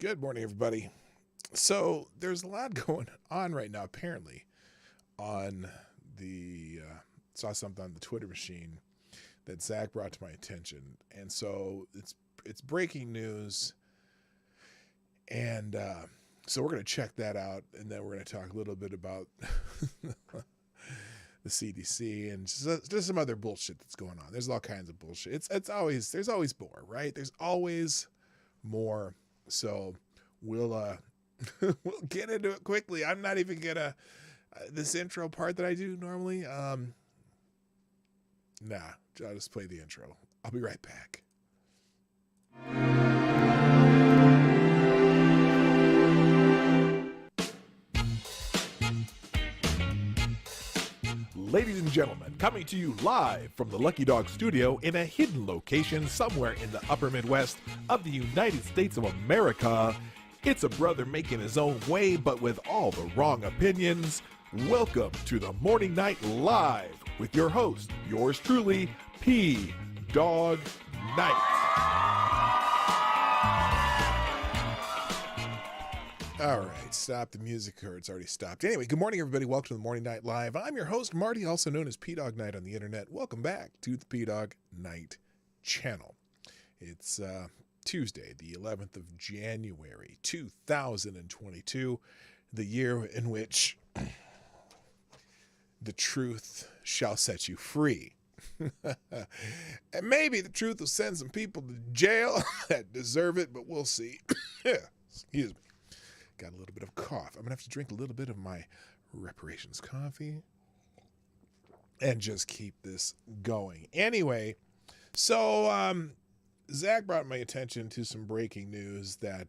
Good morning, everybody. So there's a lot going on right now, apparently, on the, saw something on the Twitter machine that Zach brought to my attention. And so it's breaking news. And so we're going to check that out. And then we're going to talk a little bit about the CDC and just some other bullshit that's going on. There's all kinds of bullshit. There's always more, right? There's always more. So we'll we'll get into it quickly. I'm not even gonna this intro part that I do normally. Nah, I'll just play the intro. I'll be right back. Ladies and gentlemen, coming to you live from the Lucky Dog studio in a hidden location somewhere in the upper Midwest of the United States of America, it's a brother making his own way but with all the wrong opinions. Welcome to the Morning Night Live with your host, yours truly, PDawg Knight. All right, stop the music, or it's already stopped. Anyway, good morning, everybody. Welcome to the Morning Night Live. I'm your host, Marty, also known as Dawg Knight on the internet. Welcome back to the Dawg Knight Channel. It's Tuesday, the 11th of January, 2022, the year in which the truth shall set you free. And maybe the truth will send some people to jail that deserve it, but we'll see. Excuse me. Got a little bit of cough. I'm going to have to drink a little bit of my reparations coffee and just keep this going. Anyway, so Zach brought my attention to some breaking news that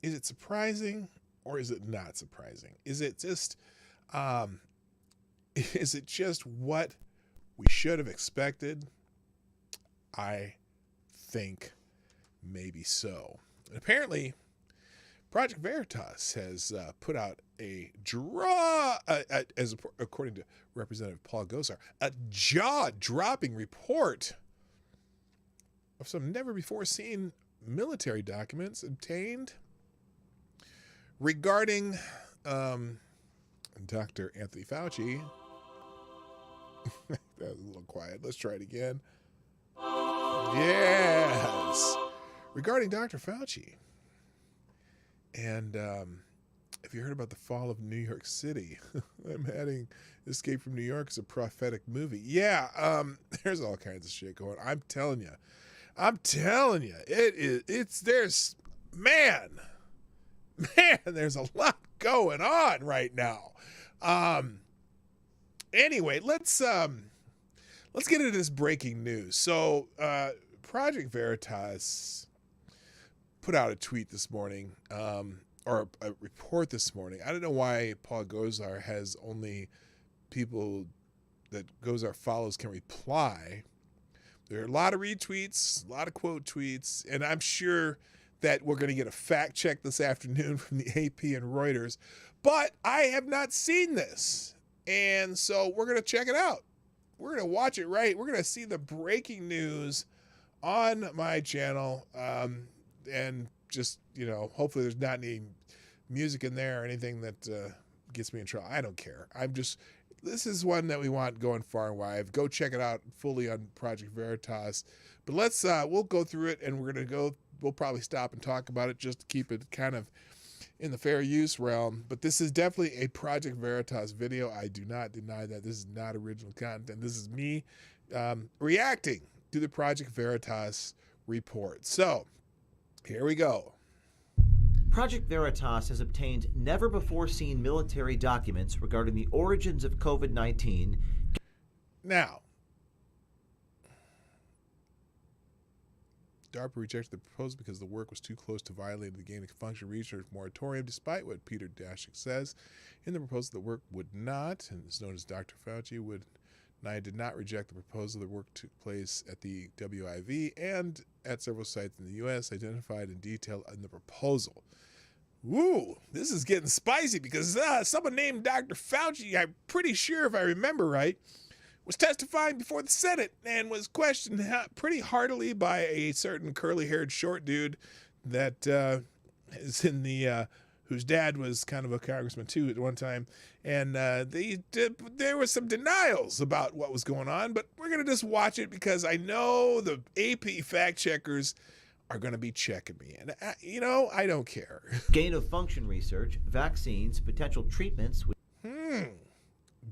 is it surprising or is it not surprising? Is it just what we should have expected? I think maybe so. And apparently, Project Veritas has put out according to Representative Paul Gosar, a jaw-dropping report of some never-before-seen military documents obtained regarding Dr. Anthony Fauci. That was a little quiet. Let's try it again. Yes. Regarding Dr. Fauci. And have you heard about the fall of New York City? I'm adding Escape from New York as a prophetic movie. Yeah, there's all kinds of shit going on. I'm telling you. There's a lot going on right now. Anyway, let's get into this breaking news. So, Project Veritas put out a tweet this morning, or a report this morning. I don't know why Paul Gosar has only people that Gosar follows can reply. There are a lot of retweets, a lot of quote tweets, and I'm sure that we're going to get a fact check this afternoon from the AP and Reuters, but I have not seen this. And so we're going to check it out. We're going to watch it right. We're going to see the breaking news on my channel. And just, hopefully there's not any music in there or anything that gets me in trouble. I don't care. This is one that we want going far and wide. Go check it out fully on Project Veritas. But we'll go through it, and we'll probably stop and talk about it just to keep it kind of in the fair use realm. But this is definitely a Project Veritas video. I do not deny that. This is not original content. This is me reacting to the Project Veritas report. So, here we go. Project Veritas has obtained never-before-seen military documents regarding the origins of COVID-19. Now, DARPA rejected the proposal because the work was too close to violating the gain-of-function research moratorium, despite what Peter Daszak says. In the proposal, the work would not, and it's known as Dr. Fauci, Knight did not reject the proposal. The work took place at the WIV and at several sites in the U.S., identified in detail in the proposal. Woo, this is getting spicy because someone named Dr. Fauci, I'm pretty sure if I remember right, was testifying before the Senate and was questioned pretty heartily by a certain curly-haired short dude that is in the whose dad was kind of a congressman too at one time, and there was some denials about what was going on. But we're gonna just watch it because I know the AP fact checkers are going to be checking me. And, I don't care. Gain-of-function research, vaccines, potential treatments. What does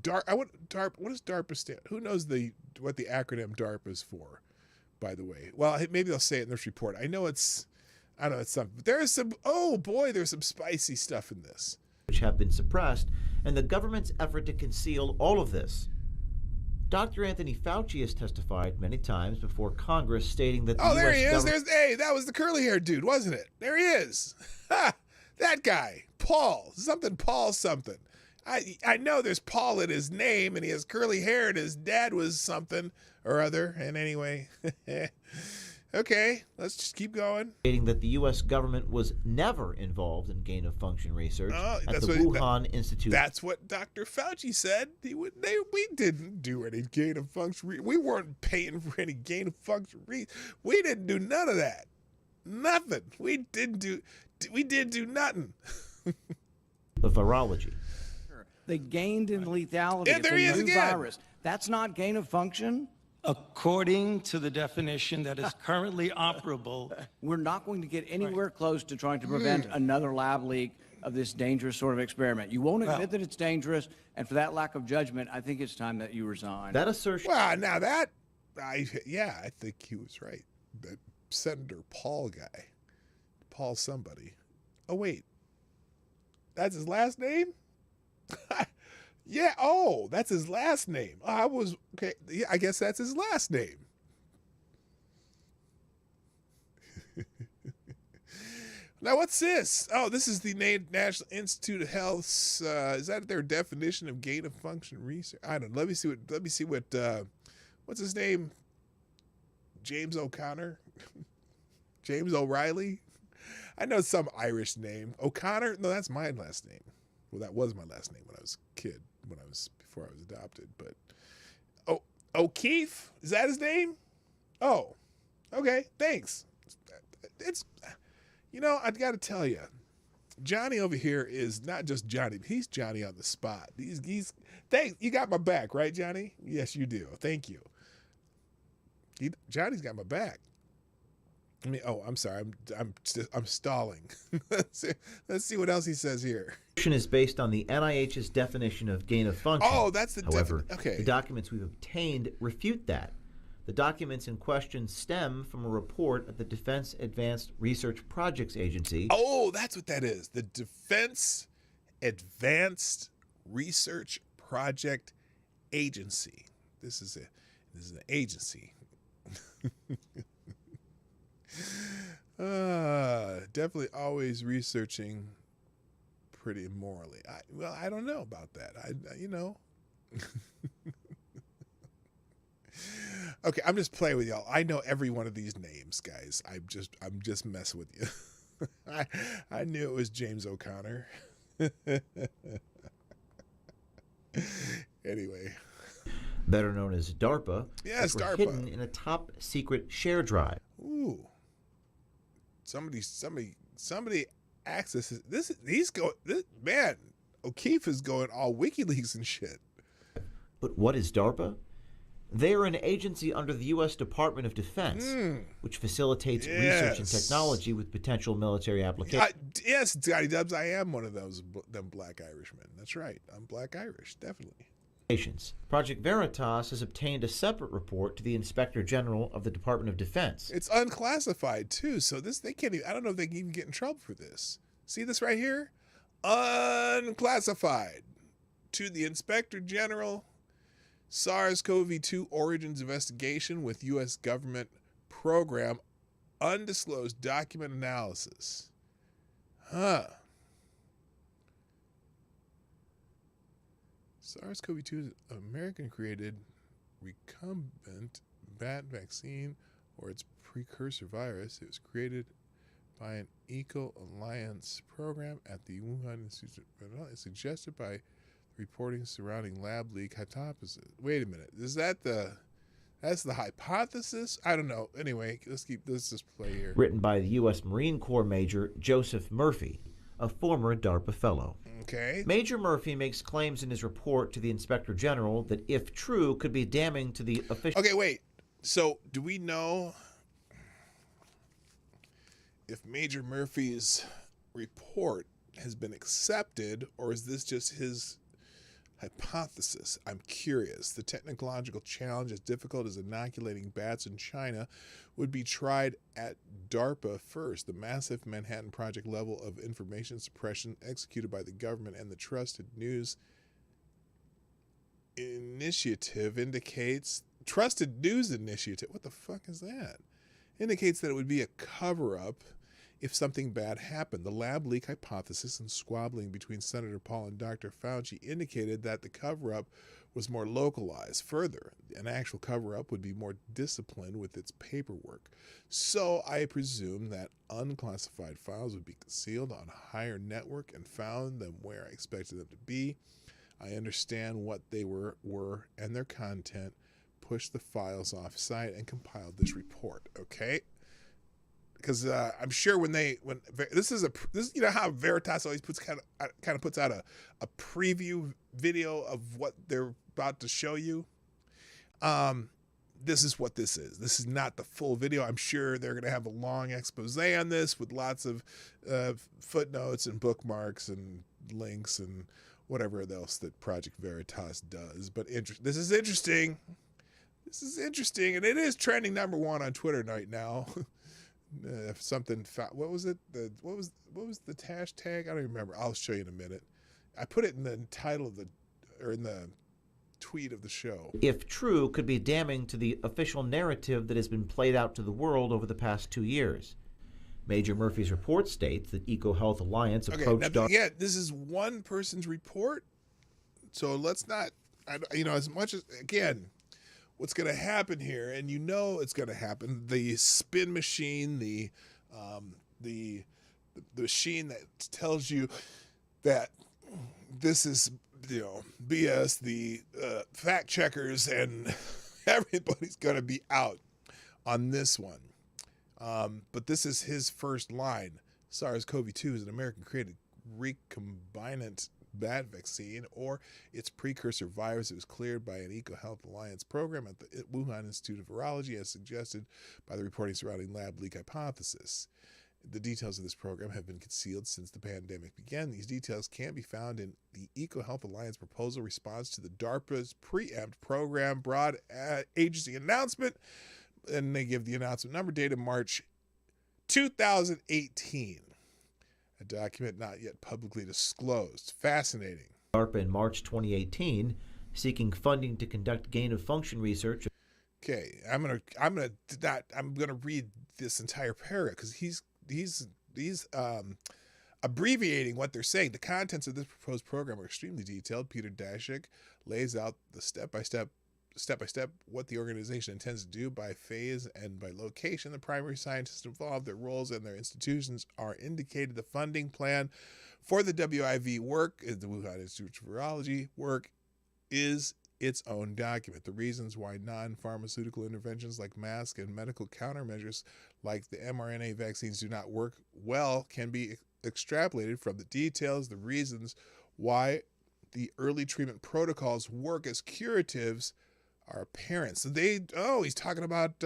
DARPA stand? Who knows what the acronym DARPA is for, by the way? Well, maybe they'll say it in this report. I know it's something. But there's some spicy stuff in this. Which have been suppressed, and the government's effort to conceal all of this. Dr. Anthony Fauci has testified many times before Congress stating that the Oh, there US he is. That was the curly-haired dude, wasn't it? There he is. Ha! That guy. Paul something. I know there's Paul in his name, and he has curly hair, and his dad was something or other. And anyway, okay, let's just keep going. Stating that the U.S. government was never involved in gain-of-function research at the Wuhan Institute. That's what Dr. Fauci said. We didn't do any gain-of-function. We weren't paying for any gain-of-function. We didn't do none of that. Nothing. We didn't do nothing. The virology. They gained in lethality. Yeah, there he is again. Virus. That's not gain of function. According to the definition that is currently operable. We're not going to get anywhere close to trying to prevent another lab leak of this dangerous sort of experiment. You won't admit that it's dangerous, and for that lack of judgment, I think it's time that you resign. That assertion. Well, now I think he was right. That Senator Paul guy, Paul somebody. Oh wait, that's his last name. Yeah. Oh, that's his last name. I was okay. Yeah, I guess that's his last name. Now, what's this? Oh, this is the National Institute of Health's. Is that their definition of gain of function research? I don't know. Let me see what. What's his name? James O'Connor. James O'Reilly. I know some Irish name. O'Connor. No, that's my last name. Well, that was my last name when I was a kid. Before I was adopted. But O'Keefe, is that his name? Oh, okay. Thanks. It's. I got to tell you, Johnny over here is not just Johnny. He's Johnny on the spot. Thanks. You got my back, right, Johnny? Yes, you do. Thank you. Johnny's got my back. I'm sorry. I'm stalling. Let's see what else he says here. Is based on the NIH's definition of gain of function. Oh, that's the However, okay. The documents we've obtained refute that. The documents in question stem from a report of the Defense Advanced Research Projects Agency. Oh, that's what that is. The Defense Advanced Research Project Agency. This is an agency. Definitely always researching pretty morally. I don't know about that. Okay, I'm just playing with y'all. I know every one of these names, guys. I'm just messing with you. I knew it was James O'Connor. Anyway. Better known as DARPA. Yes, were DARPA. Hidden in a top secret share drive. Ooh. Somebody accesses this. Man, O'Keefe is going all WikiLeaks and shit. But what is DARPA? They are an agency under the U.S. Department of Defense, which facilitates research and technology with potential military applications. Yes, Scotty Dubs, I am one of them black Irishmen. That's right. I'm black Irish, definitely. Project Veritas has obtained a separate report to the Inspector General of the Department of Defense. It's unclassified, too, so they can't even, I don't know if they can even get in trouble for this. See this right here? Unclassified. To the Inspector General, SARS-CoV-2 origins investigation with U.S. government program, undisclosed document analysis. SARS-CoV-2 is an American-created recombinant bat vaccine or its precursor virus. It was created by an Eco Alliance program at the Wuhan Institute. It's suggested by reporting surrounding lab leak hypothesis. Wait a minute. Is that that's the hypothesis? I don't know. Anyway, let's just play here. Written by the U.S. Marine Corps Major Joseph Murphy, a former DARPA fellow. Okay. Major Murphy makes claims in his report to the Inspector General that, if true, could be damning to the official... Okay, wait. So, do we know if Major Murphy's report has been accepted, or is this just his hypothesis? I'm curious. The technological challenge, as difficult as inoculating bats in China, would be tried at DARPA first, the massive Manhattan Project level of information suppression executed by the government, and the Trusted News Initiative indicates... Trusted News Initiative? What the fuck is that? Indicates that it would be a cover-up if something bad happened. The lab leak hypothesis and squabbling between Senator Paul and Dr. Fauci indicated that the cover-up was more localized. Further, an actual cover-up would be more disciplined with its paperwork. So I presume that unclassified files would be concealed on a higher network and found them where I expected them to be. I understand what they were and their content, pushed the files off-site, and compiled this report. Okay? Because I'm sure when this you know how Veritas always kind of puts out a preview video of what they're about to show you. This is what this is. This is not the full video. I'm sure they're going to have a long expose on this with lots of footnotes and bookmarks and links and whatever else that Project Veritas does. But this is interesting. This is interesting, and it is trending #1 on Twitter right now. What was it? What was the hashtag? I don't even remember. I'll show you in a minute. I put it in the title of in the tweet of the show. If true, could be damning to the official narrative that has been played out to the world over the past 2 years. Major Murphy's report states that EcoHealth Alliance approached... Yeah, this is one person's report, so let's not, as much as, again, what's going to happen here, and it's going to happen, the spin machine, the machine that tells you that this is, BS, the fact checkers and everybody's going to be out on this one. But this is his first line. SARS-CoV-2 is an American-created recombinant bat vaccine, or its precursor virus. It was cleared by an EcoHealth Alliance program at the Wuhan Institute of Virology, as suggested by the reporting surrounding lab leak hypothesis. The details of this program have been concealed since the pandemic began. These details can be found in the EcoHealth Alliance proposal response to the DARPA's preempt program broad agency announcement, and they give the announcement number dated March 2018. A document not yet publicly disclosed. Fascinating. DARPA in March 2018, seeking funding to conduct gain-of-function research. Okay, I'm gonna read this entire paragraph because he's abbreviating what they're saying. The contents of this proposed program are extremely detailed. Peter Daszak lays out the step by step what the organization intends to do by phase and by location. The primary scientists involved, their roles, and their institutions are indicated. The funding plan for the WIV work, the Wuhan Institute of Virology work, is its own document. The reasons why non-pharmaceutical interventions like masks and medical countermeasures like the mRNA vaccines do not work well can be extrapolated from the details. The reasons why the early treatment protocols work as curatives are apparent. So he's talking about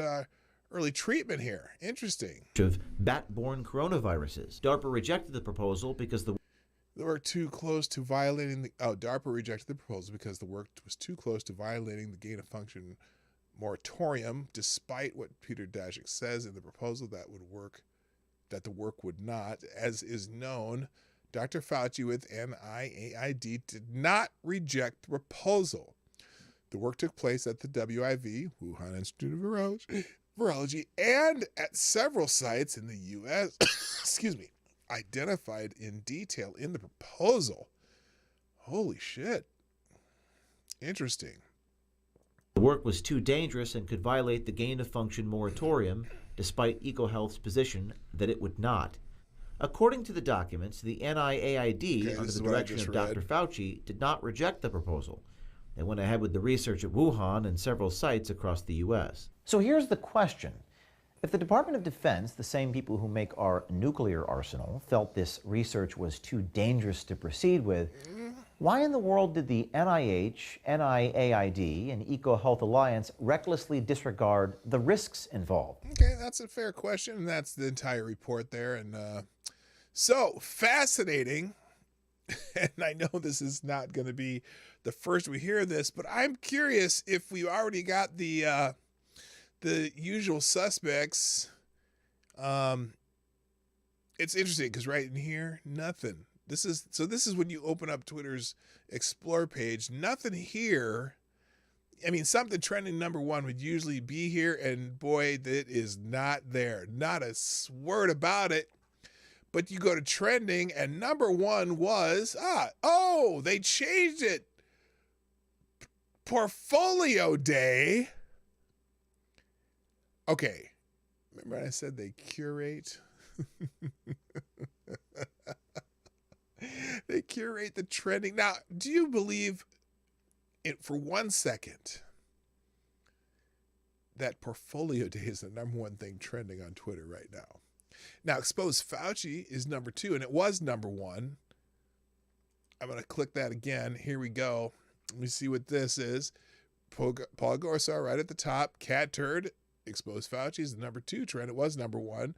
early treatment here. Interesting. Of bat-borne coronaviruses. DARPA rejected the proposal because the work too close to violating DARPA rejected the proposal because the work was too close to violating the gain-of-function moratorium, despite what Peter Daszak says in the proposal that the work would not. As is known, Dr. Fauci with NIAID did not reject the proposal. The work took place at the WIV, Wuhan Institute of Virology, and at several sites in the U.S., identified in detail in the proposal. Holy shit. Interesting. The work was too dangerous and could violate the gain-of-function moratorium, despite EcoHealth's position that it would not. According to the documents, the NIAID, under the direction of Dr. Fauci, did not reject the proposal. They went ahead with the research at Wuhan and several sites across the U.S. So here's the question. If the Department of Defense, the same people who make our nuclear arsenal, felt this research was too dangerous to proceed with, why in the world did the NIH, NIAID, and EcoHealth Alliance recklessly disregard the risks involved? Okay, that's a fair question, and that's the entire report there. And so, fascinating, and I know this is not going to be the first we hear this, but I'm curious if we already got the usual suspects. It's interesting because right in here, nothing. This is when you open up Twitter's Explore page, nothing here. I mean, something trending #1 would usually be here, and boy, that is not there. Not a word about it. But you go to trending, and #1 was, they changed it. Portfolio Day. Okay. Remember I said they curate? They curate the trending. Now, do you believe it for 1 second that Portfolio Day is the #1 thing trending on Twitter right now? Now, Expose Fauci is #2, and it was #1. I'm going to click that again. Here we go. Let me see what this is. Paul Gorsar right at the top. Cat Turd. Expose Fauci is the #2 trend. It was #1.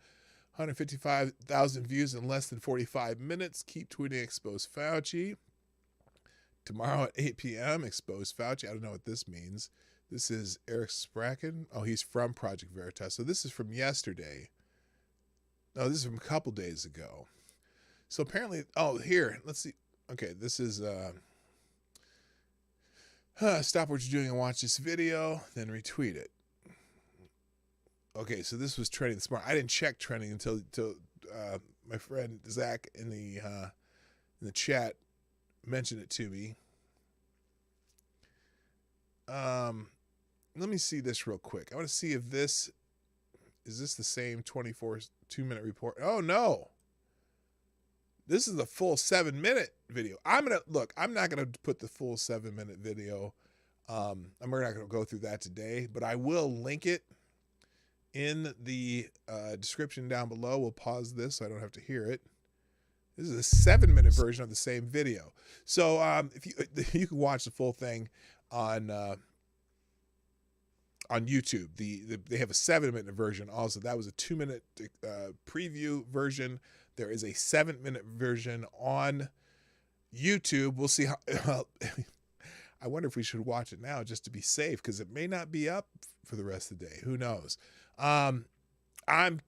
155,000 views in less than 45 minutes. Keep tweeting Expose Fauci. Tomorrow at 8 p.m., Expose Fauci. I don't know what this means. This is Eric Spracken. Oh, he's from Project Veritas. So this is from yesterday. No, this is from a couple days ago. So apparently, here, let's see. Okay, this is, stop what you're doing and watch this video, then retweet it. Okay, so this was trending this morning. I didn't check trending until my friend Zach in the chat mentioned it to me. Let me see this real quick. I want to see if is this the same 2-minute report? Oh no. This is the full 7-minute video. I'm not gonna put the full 7-minute video. I'm not gonna go through that today, but I will link it in the description down below. We'll pause this so I don't have to hear it. This is a 7-minute version of the same video. So if you can watch the full thing on YouTube. They have a 7-minute version also. That was a 2-minute preview version. There is a 7-minute version on YouTube. We'll see how. I wonder if we should watch it now just to be safe, because it may not be up for the rest of the day. Who knows? I'm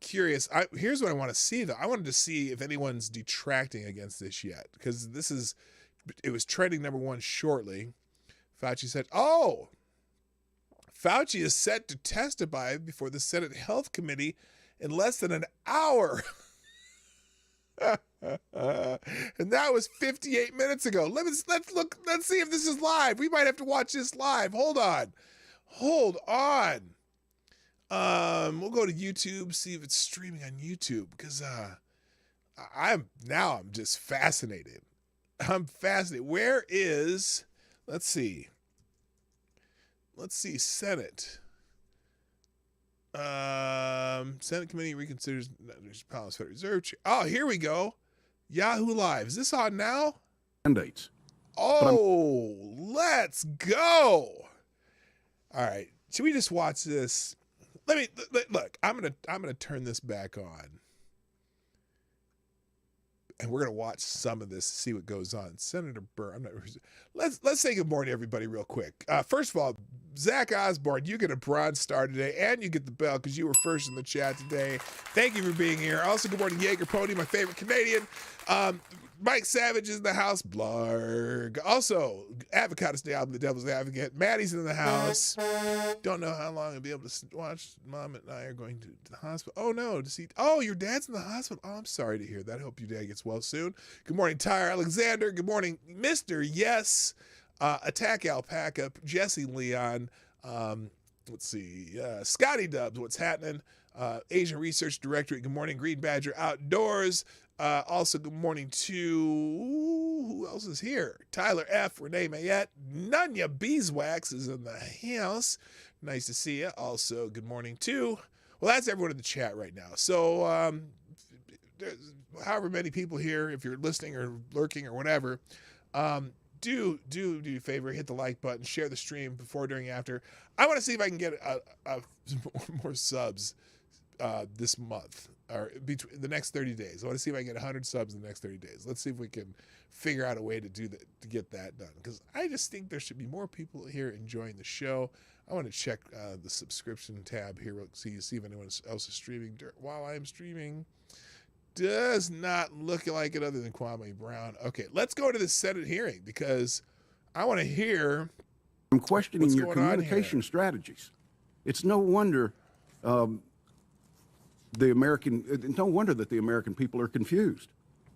curious. Here's what I want to see, though. I wanted to see if anyone's detracting against this yet, because it was trending #1 shortly. Fauci said, Fauci is set to testify before the Senate Health Committee in less than an hour. And that was 58 minutes ago. Let's see if this is live. We might have to watch this live. Hold on. We'll go to YouTube, see if it's streaming on YouTube, because I'm just fascinated. I'm fascinated. Where is, let's see, Senate. Senate committee reconsiders Palace Federal Reserve. Oh, here we go. Yahoo Live. Is this on now? Mandates. Oh, let's go. All right. Should we just watch this? Look. I'm gonna turn this back on, and we're gonna watch some of this, see what goes on. Senator Burr. Let's say good morning to everybody real quick. First of all, Zach Osborne, you get a bronze star today, and you get the bell because you were first in the chat today. Thank you for being here. Also, good morning, Jaeger Pony, my favorite Canadian. Mike Savage is in the house. Blarg. Also, Avocados Day, the Devil's Advocate. Maddie's in the house. Don't know how long I'll be able to watch. Mom and I are going to the hospital. Oh, no. Your dad's in the hospital. Oh, I'm sorry to hear that. I hope your dad gets well soon. Good morning, Tyre Alexander. Good morning, Mr. Yes. Attack Alpaca. Jesse Leon. Let's see. Scotty Dubs. What's happening? Asian Research Directorate. Good morning, Green Badger Outdoors. Also, good morning to who else is here? Tyler F, Renee Mayette, Nunya Beeswax is in the house. Nice to see you. Also, good morning to, well, that's everyone in the chat right now. So, there's however many people here, if you're listening or lurking or whatever, do you a favor, hit the like button, share the stream before, during, after. I want to see if I can get more subs this month, or between the next 30 days. I want to see if I can get 100 subs in the next 30 days. Let's see if we can figure out a way to do that, to get that done, because I just think there should be more people here enjoying the show. I want to check the subscription tab here, see if anyone else is streaming while I'm streaming. Does not look like it other than Kwame Brown. Okay, let's go to the Senate hearing, because I want to hear. I'm questioning your communication strategies. It's no wonder no wonder that the American people are confused.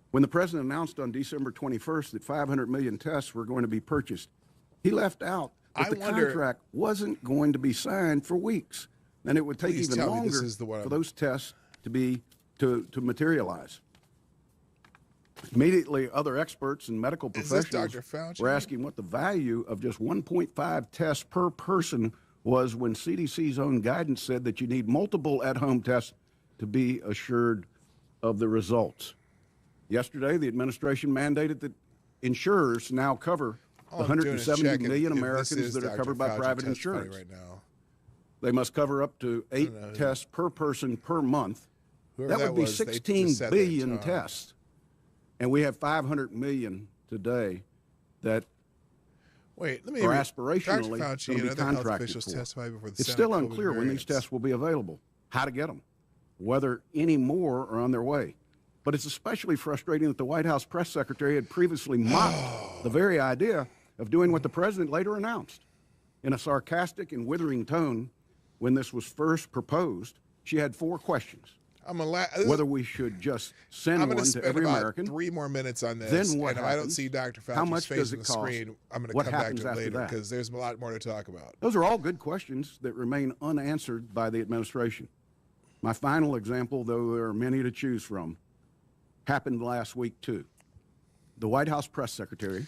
When the president announced on December 21st that 500 million tests were going to be purchased, he left out that the contract wasn't going to be signed for weeks, and it would take even longer for those tests to materialize. Immediately, other experts and medical professionals were asking what the value of just 1.5 tests per person was, when CDC's own guidance said that you need multiple at-home tests to be assured of the results. Yesterday, the administration mandated that insurers now cover the 170 million Americans that are covered by private insurance. Right now. They must cover up to 8 tests per person per month. That would be 16 billion tests. And we have 500 million today that are aspirationally going to be contracted for. It's still unclear when these tests will be available, how to get them, whether any more are on their way. But it's especially frustrating that the White House press secretary had previously mocked the very idea of doing what the president later announced. In a sarcastic and withering tone, when this was first proposed, she had 4 questions. Whether we should just send one to every American. 3 more minutes on this. Then what and if I don't see Dr. Fauci's face on the screen, I'm going to come back to it later, because there's a lot more to talk about. Those are all good questions that remain unanswered by the administration. My final example, though there are many to choose from, happened last week too. The White House press secretary,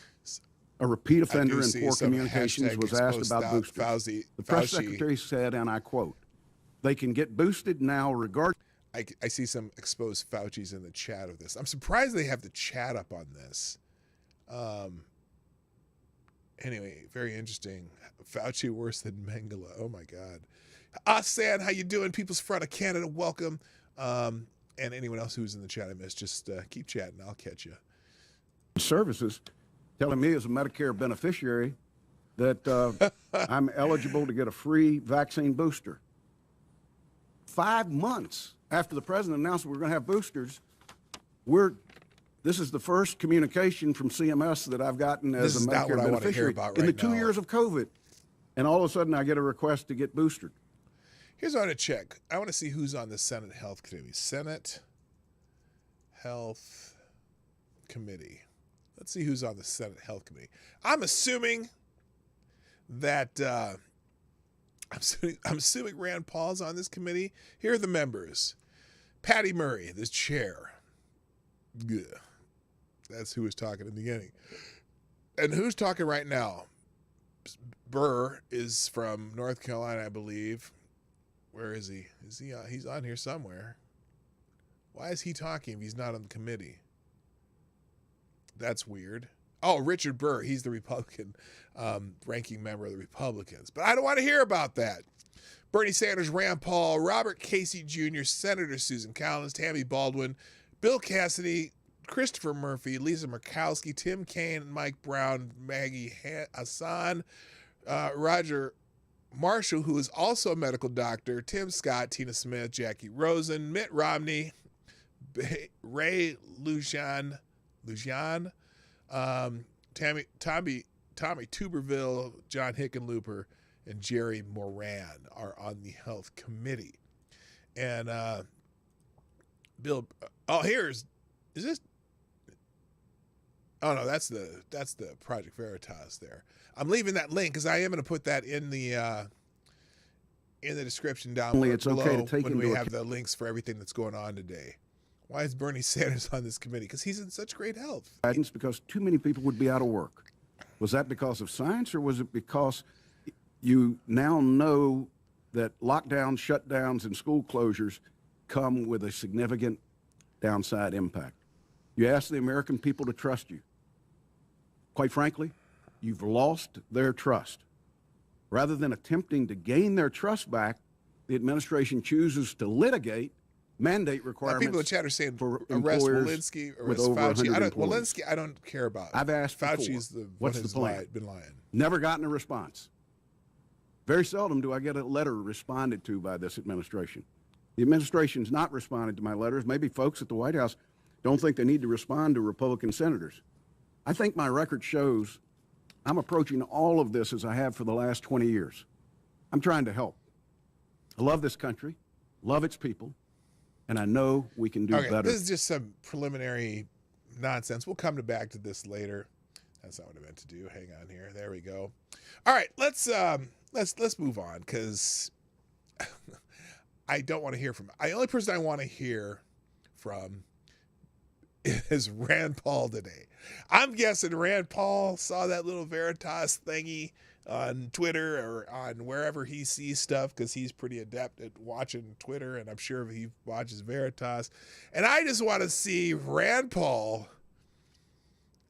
a repeat offender in poor communications, was asked about boosters. The press secretary said, and I quote, "They can get boosted now regardless." I see some exposed Fauci's in the chat of this. I'm surprised they have the chat up on this. Anyway, very interesting. Fauci worse than Mengele. Oh my God. Asan, how you doing? People's Front of Canada, welcome. And anyone else who's in the chat I missed, just keep chatting. I'll catch you. Services telling me as a Medicare beneficiary that I'm eligible to get a free vaccine booster. 5 months after the president announced we're going to have boosters, this is the first communication from CMS that I've gotten as a Medicare beneficiary in the 2 years of COVID. And all of a sudden I get a request to get boosted. Here's what I want to check. I want to see who's on the Senate Health Committee. Senate Health Committee. Let's see who's on the Senate Health Committee. I'm assuming that I'm assuming Rand Paul's on this committee. Here are the members. Patty Murray, the chair. Yeah. That's who was talking in the beginning. And who's talking right now? Burr is from North Carolina, I believe. Where is he? He's on here somewhere. Why is he talking if he's not on the committee? That's weird. Oh, Richard Burr. He's the Republican ranking member of the Republicans. But I don't want to hear about that. Bernie Sanders, Rand Paul, Robert Casey Jr., Senator Susan Collins, Tammy Baldwin, Bill Cassidy, Christopher Murphy, Lisa Murkowski, Tim Kaine, Mike Brown, Maggie Hassan, Roger Marshall, who is also a medical doctor, Tim Scott, Tina Smith, Jackie Rosen, Mitt Romney, Ray Lujan, Tommy Tuberville, John Hickenlooper, and Jerry Moran are on the Health Committee. And Bill, is this? Oh no, that's the Project Veritas there. I'm leaving that link because I am going to put that in the description down below okay to take when we have the links for everything that's going on today. Why is Bernie Sanders on this committee? Because he's in such great health. Guidance because too many people would be out of work. Was that because of science, or was it because you now know that lockdowns, shutdowns, and school closures come with a significant downside impact? You ask the American people to trust you. Quite frankly, you've lost their trust. Rather than attempting to gain their trust back, the administration chooses to litigate mandate requirements. People in chat are saying for arrest employers Walensky, with arrest over Fauci. 100 employees. Walensky, I don't care about. I've asked Fauci's before, the what's one the who's plan? been lying. Never gotten a response. Very seldom do I get a letter responded to by this administration. The administration's not responded to my letters. Maybe folks at the White House don't think they need to respond to Republican senators. I think my record shows I'm approaching all of this as I have for the last 20 years. I'm trying to help. I love this country, love its people, and I know we can do better. This is just some preliminary nonsense. We'll come back to this later. That's not what I meant to do. Hang on here. There we go. All right, let's move on, because I don't want to hear from. The only person I want to hear from is Rand Paul today. I'm guessing Rand Paul saw that little Veritas thingy on Twitter or on wherever he sees stuff, because he's pretty adept at watching Twitter, and I'm sure he watches Veritas. And I just want to see Rand Paul.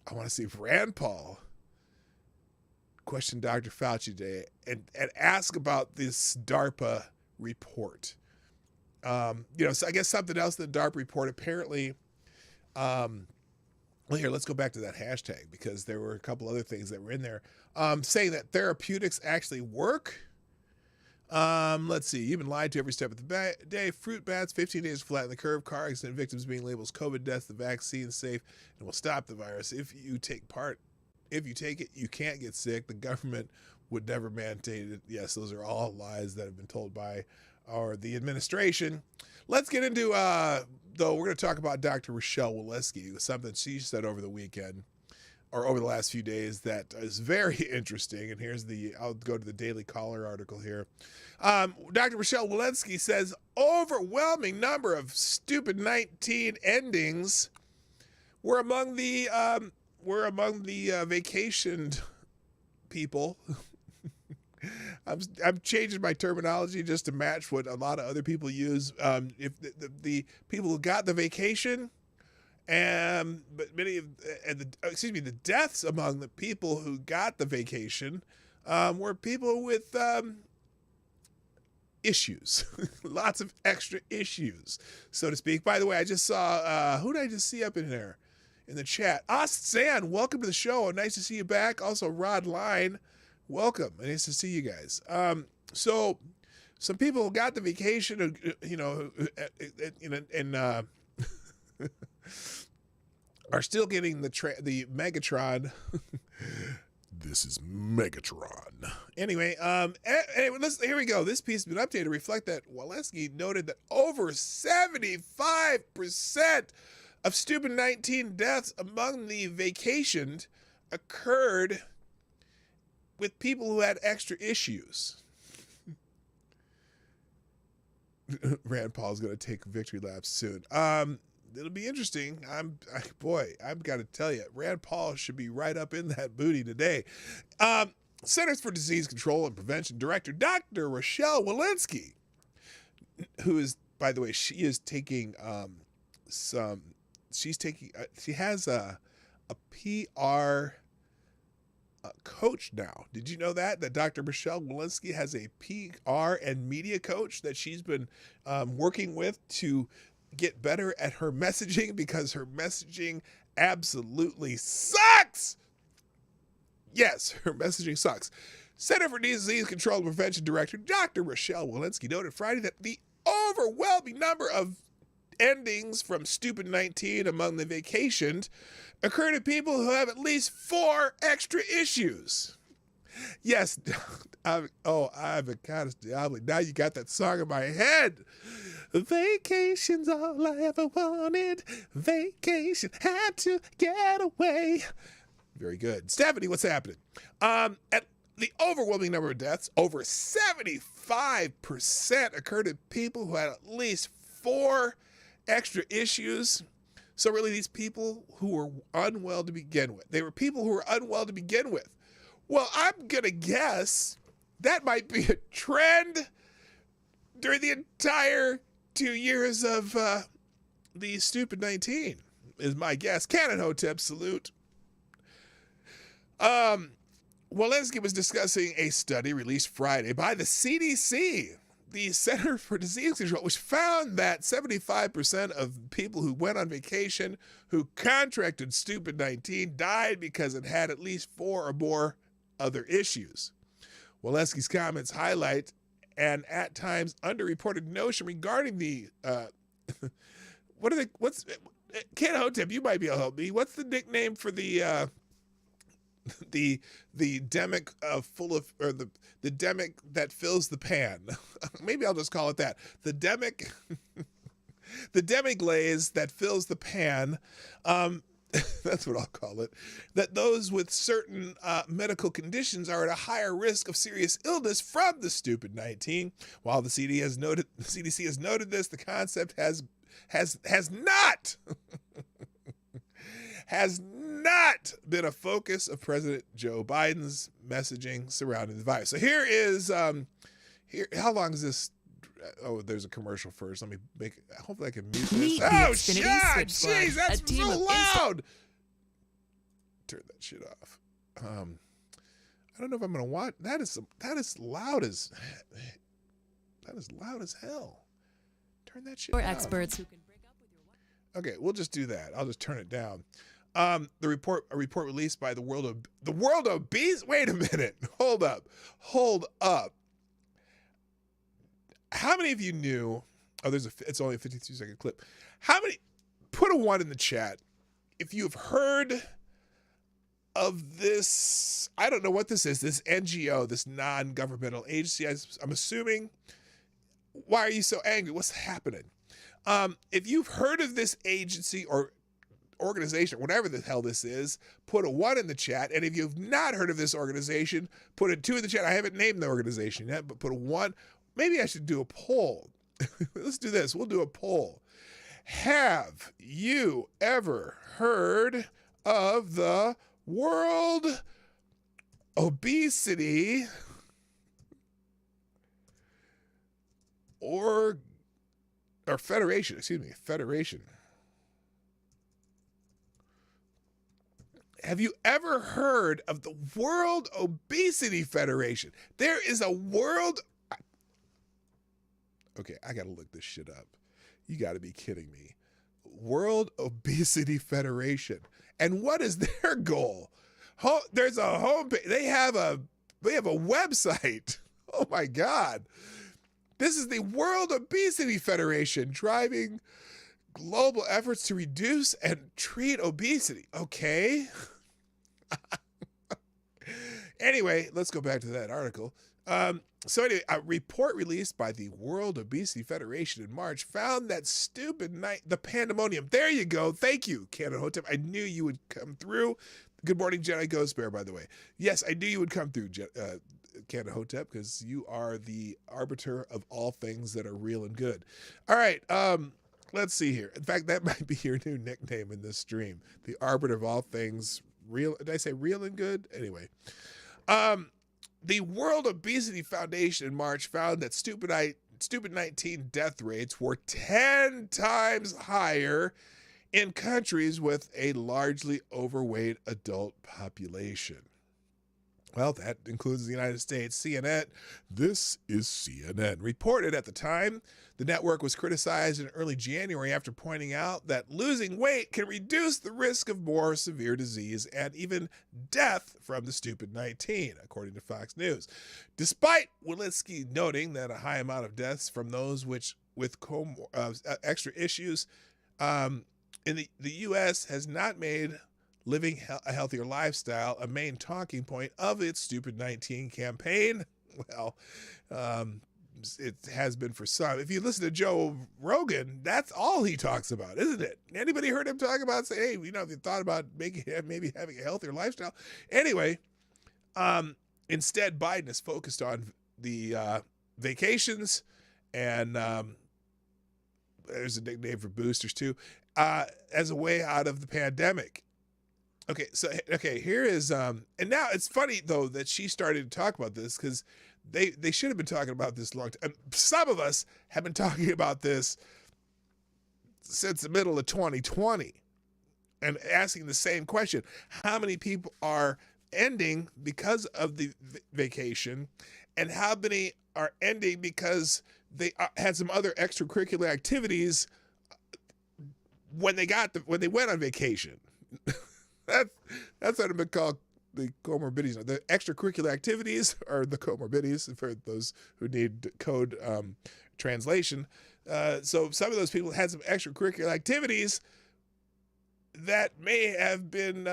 I want to see Rand Paul question Dr. Fauci today and ask about this DARPA report. So I guess something else in the DARPA report, apparently, well, here, let's go back to that hashtag, because there were a couple other things that were in there, saying that therapeutics actually work. Let's see. You've been lied to every step of the day. Fruit bats, 15 days to flatten the curve. Car accident victims being labeled as COVID deaths. The vaccine is safe and will stop the virus. If you take it, you can't get sick. The government would never mandate it. Yes, those are all lies that have been told by the administration. Let's get into, though, we're going to talk about Dr. Rochelle Walensky, something she said over the weekend, or over the last few days, that is very interesting. And I'll go to the Daily Caller article here. Dr. Rochelle Walensky says overwhelming number of stupid 19 endings were among the vacationed people. I'm changing my terminology just to match what a lot of other people use. If the people who got the vacation, but the deaths among the people who got the vacation were people with issues, lots of extra issues, so to speak. By the way, I just saw who did I just see up in there in the chat? San, welcome to the show. Nice to see you back. Also, Rod Line. Welcome. Nice to see you guys. So some people got the vacation, and are still getting the Megatron. This is Megatron. Anyway, here we go. This piece has been updated to reflect that Walensky noted that over 75% of stupid 19 deaths among the vacationed occurred with people who had extra issues. Rand Paul's going to take victory laps soon. It'll be interesting. I've got to tell you, Rand Paul should be right up in that booty today. Centers for Disease Control and Prevention Director Dr. Rochelle Walensky, who is, by the way, she has a PR coach now. Did you know that Dr. Rochelle Walensky has a PR and media coach that she's been working with to get better at her messaging, because her messaging absolutely sucks. Yes, her messaging sucks. Center for Disease Control and Prevention Director Dr. Rochelle Walensky noted Friday that the overwhelming number of endings from stupid 19 among the vacationed occur to people who have at least 4 extra issues. Yes, Avocados Diablo. Now you got that song in my head. Vacation's all I ever wanted. Vacation had to get away. Very good. Stephanie, what's happening? At the overwhelming number of deaths, over 75% occurred to people who had at least 4 extra issues. So really these people who were unwell to begin with, they were people who were unwell to begin with. Well, I'm going to guess that might be a trend during the entire 2 years of the stupid 19, is my guess. Cannon Hotep, salute. Walensky was discussing a study released Friday by the CDC, the Center for Disease Control, which found that 75% of people who went on vacation who contracted stupid 19 died because it had at least 4 or more other issues. Walensky's comments highlight an at times underreported notion regarding the Ken Hotep, you might be able to help me. What's the nickname for the demic full of, or the demic that fills the pan? Maybe I'll just call it that. The demic the demiglaze that fills the pan. That's what I'll call it. That those with certain medical conditions are at a higher risk of serious illness from the stupid 19. While the CDC has noted this, the concept has not been a focus of President Joe Biden's messaging surrounding the virus. So here is how long is this? Oh, there's a commercial first. Let me make it. Hopefully I can mute this. Oh, shit! Jeez, that's so loud. Turn that shit off. I don't know if I'm gonna watch. That is loud as hell. Turn that shit down. Experts who can break up with your wife. Okay, we'll just do that. I'll just turn it down. A report released by the World of Bees. Wait a minute. Hold up. How many of you knew? Oh, it's only a 52-second clip. How many? Put a 1 in the chat if you've heard of this. I don't know what this is. This NGO, this non-governmental agency. I'm assuming. Why are you so angry? What's happening? If you've heard of this agency or organization, whatever the hell this is, put a 1 in the chat. And if you've not heard of this organization, put a 2 in the chat. I haven't named the organization yet, but put a 1. Maybe I should do a poll. Let's do this. We'll do a poll. Have you ever heard of the World Obesity or Federation? Federation. Have you ever heard of the World Obesity Federation? There is a world. Okay, I got to look this shit up. You got to be kidding me. World Obesity Federation. And what is their goal? There's a homepage. They have a website. Oh my God. This is the World Obesity Federation, driving global efforts to reduce and treat obesity. Okay. Anyway, let's go back to that article. So anyway, a report released by the World Obesity Federation in March found that the pandemonium. There you go. Thank you, Cannon Hotep. I knew you would come through. Good morning, Jedi Ghost Bear, by the way. Yes, I knew you would come through, Cannon Hotep, because you are the arbiter of all things that are real and good. All right, let's see here. In fact, that might be your new nickname in this stream. The arbiter of all things real. Did I say real and good? Anyway. The World Obesity Foundation in March found that stupid 19 death rates were 10 times higher in countries with a largely overweight adult population. Well, that includes the United States. CNN, this is CNN, reported at the time. The network was criticized in early January after pointing out that losing weight can reduce the risk of more severe disease and even death from the stupid 19, according to Fox News. Despite Walensky noting that a high amount of deaths from those with extra issues in the U.S. has not made living a healthier lifestyle a main talking point of its stupid 19 campaign. Well, it has been for some. If you listen to Joe Rogan, that's all he talks about, isn't it? Anybody heard him talk about, say, hey, if you thought about maybe having a healthier lifestyle? Anyway, instead, Biden is focused on the vacations and there's a nickname for boosters too, as a way out of the pandemic. Okay, here is, and now it's funny though that she started to talk about this because they should have been talking about this long time. Some of us have been talking about this since the middle of 2020 and asking the same question. How many people are ending because of the vacation, and how many are ending because they had some other extracurricular activities when they went on vacation? That's what have been called the comorbidities. The extracurricular activities are the comorbidities for those who need code translation. So some of those people had some extracurricular activities that may have been,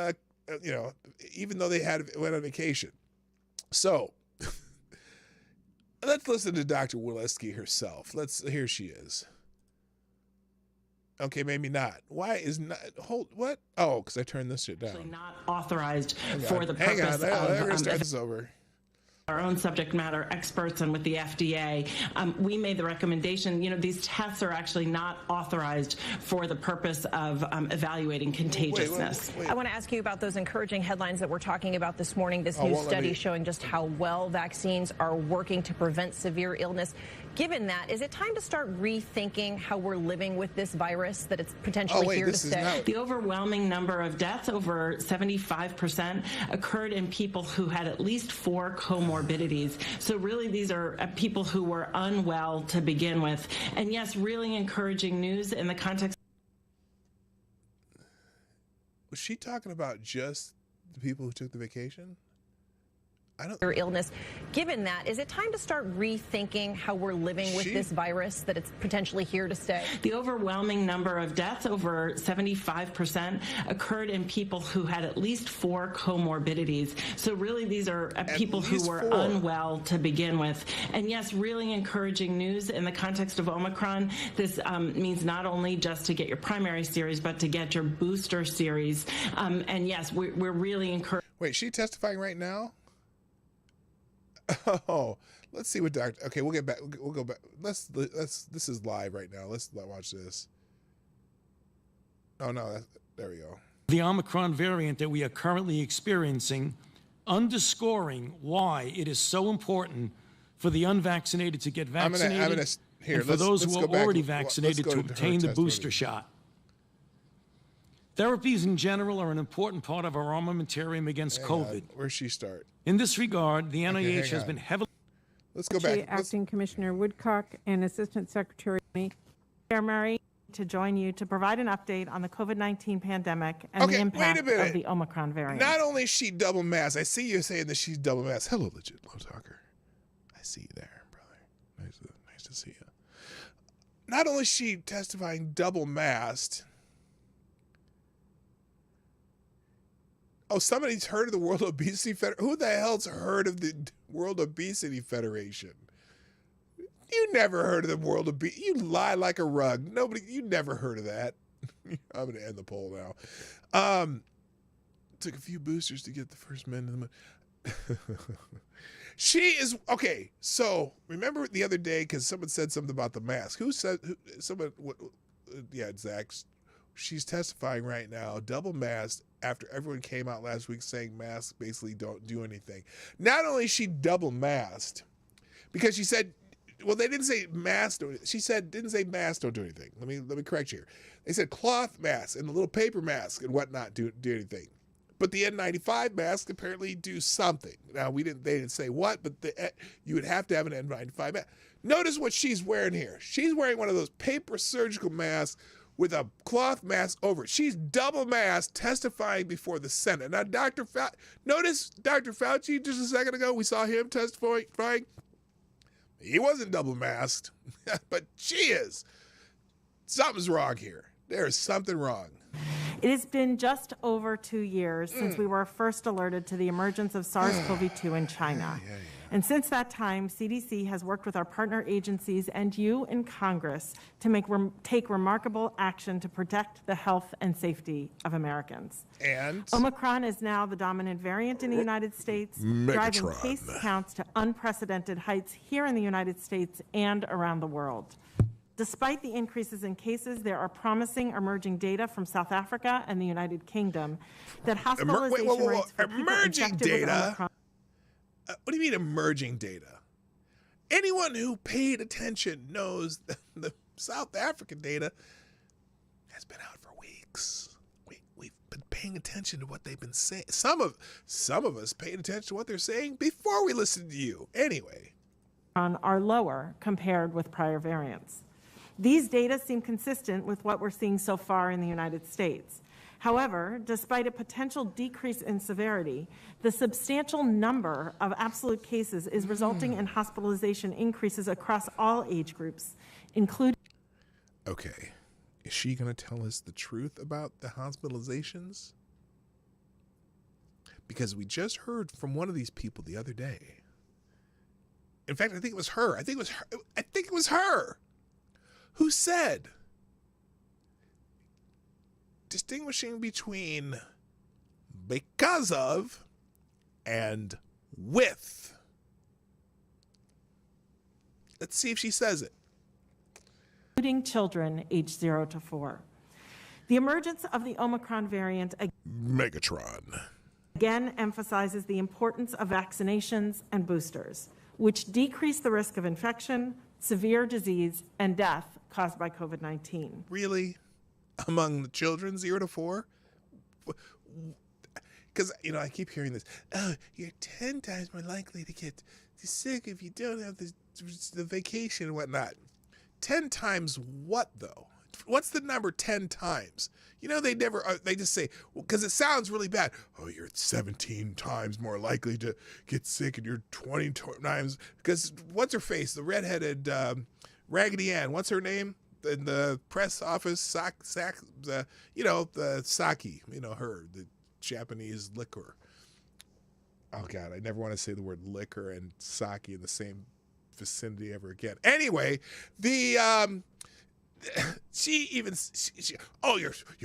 even though they went on vacation. So let's listen to Dr. Walensky herself. Here she is. Okay, maybe not. Why is not? What? Oh, because I turned this shit down. Not authorized for the purpose of. We're gonna start this over. Our own subject matter experts and with the FDA, we made the recommendation, these tests are actually not authorized for the purpose of evaluating contagiousness. I want to ask you about those encouraging headlines that we're talking about this morning, this new study showing just how well vaccines are working to prevent severe illness. Given that, is it time to start rethinking how we're living with this virus, that it's potentially here to stay? The overwhelming number of deaths, over 75%, occurred in people who had at least 4 comorbidities. So really, these are people who were unwell to begin with. And yes, really encouraging news in the context. Was she talking about just the people who took the vacation? Your illness. Given that, is it time to start rethinking how we're living with this virus, that it's potentially here to stay? The overwhelming number of deaths, over 75%, occurred in people who had at least 4 comorbidities. So really, these are people who were unwell to begin with. And yes, really encouraging news in the context of Omicron. This means not only just to get your primary series, but to get your booster series. And yes, we're really encouraged. Wait, she testifying right now? Oh, let's see what Dr. Okay, we'll get back. We'll go back. Let's. This is live right now. Let's watch this. Oh no, there we go. The Omicron variant that we are currently experiencing, underscoring why it is so important for the unvaccinated to get vaccinated, and for those who are already vaccinated to obtain the booster shot. Therapies in general are an important part of our armamentarium against COVID. Where's she start? In this regard, the NIH has been heavily... Let's go back. Acting Commissioner Woodcock and Assistant Secretary Mary to join you to provide an update on the COVID-19 pandemic and the impact of the Omicron variant. Not only is she double masked, I see you saying that she's double masked. Hello, Legit Low Talker. I see you there, brother. Nice to see you. Not only is she testifying double masked. Oh, somebody's heard of the World Obesity Federation? Who the hell's heard of the World Obesity Federation? You never heard of the World Obesity. You lie like a rug. You never heard of that. I'm going to end the poll now. Took a few boosters to get the first men in the moon. She is, okay, so remember the other day, because someone said something about the mask. Zach. She's testifying right now, double masked, after everyone came out last week saying masks basically don't do anything. Not only is she double masked, because she said, well, they didn't say masks. She said, didn't say masks don't do anything. Let me correct you here. They said cloth masks and the little paper mask and whatnot do anything. But the N95 masks apparently do something. Now, they didn't say what, but you would have to have an N95 mask. Notice what she's wearing here. She's wearing one of those paper surgical masks with a cloth mask over it. She's double masked, testifying before the Senate. Now, notice Dr. Fauci just a second ago, we saw him testifying. He wasn't double masked, but she is. Something's wrong here. There is something wrong. It has been just over 2 years since we were first alerted to the emergence of SARS-CoV-2 in China. And since that time, CDC has worked with our partner agencies and you in Congress to take remarkable action to protect the health and safety of Americans. And Omicron is now the dominant variant in the United States, driving case counts to unprecedented heights here in the United States and around the world. Despite the increases in cases, there are promising emerging data from South Africa and the United Kingdom that hospitalization rates for people infected with Omicron. What do you mean emerging data? Anyone who paid attention knows that the South African data has been out for weeks. We've been paying attention to what they've been saying. Some of us paid attention to what they're saying before we listened to you. Anyway, are lower compared with prior variants. These data seem consistent with what we're seeing so far in the United States. However, despite a potential decrease in severity, the substantial number of absolute cases is resulting in hospitalization increases across all age groups, including... Okay. Is she going to tell us the truth about the hospitalizations? Because we just heard from one of these people the other day. In fact, I think it was her. I think it was her who said, distinguishing between because of and with. Let's see if she says it. Including children aged 0 to 4. The emergence of the Omicron variant Megatron again emphasizes the importance of vaccinations and boosters, which decrease the risk of infection, severe disease, and death caused by COVID-19. Really? Among the children 0 to 4? Because, I keep hearing this. Oh, you're 10 times more likely to get sick if you don't have the vacation and whatnot. 10 times what, though? What's the number 10 times? They just say, because it sounds really bad. Oh, you're 17 times more likely to get sick, and you're 20 times. Because what's her face? The redheaded Raggedy Ann. What's her name? In the press office, the sake, her, the Japanese liquor. Oh, God, I never want to say the word liquor and sake in the same vicinity ever again. Anyway, you're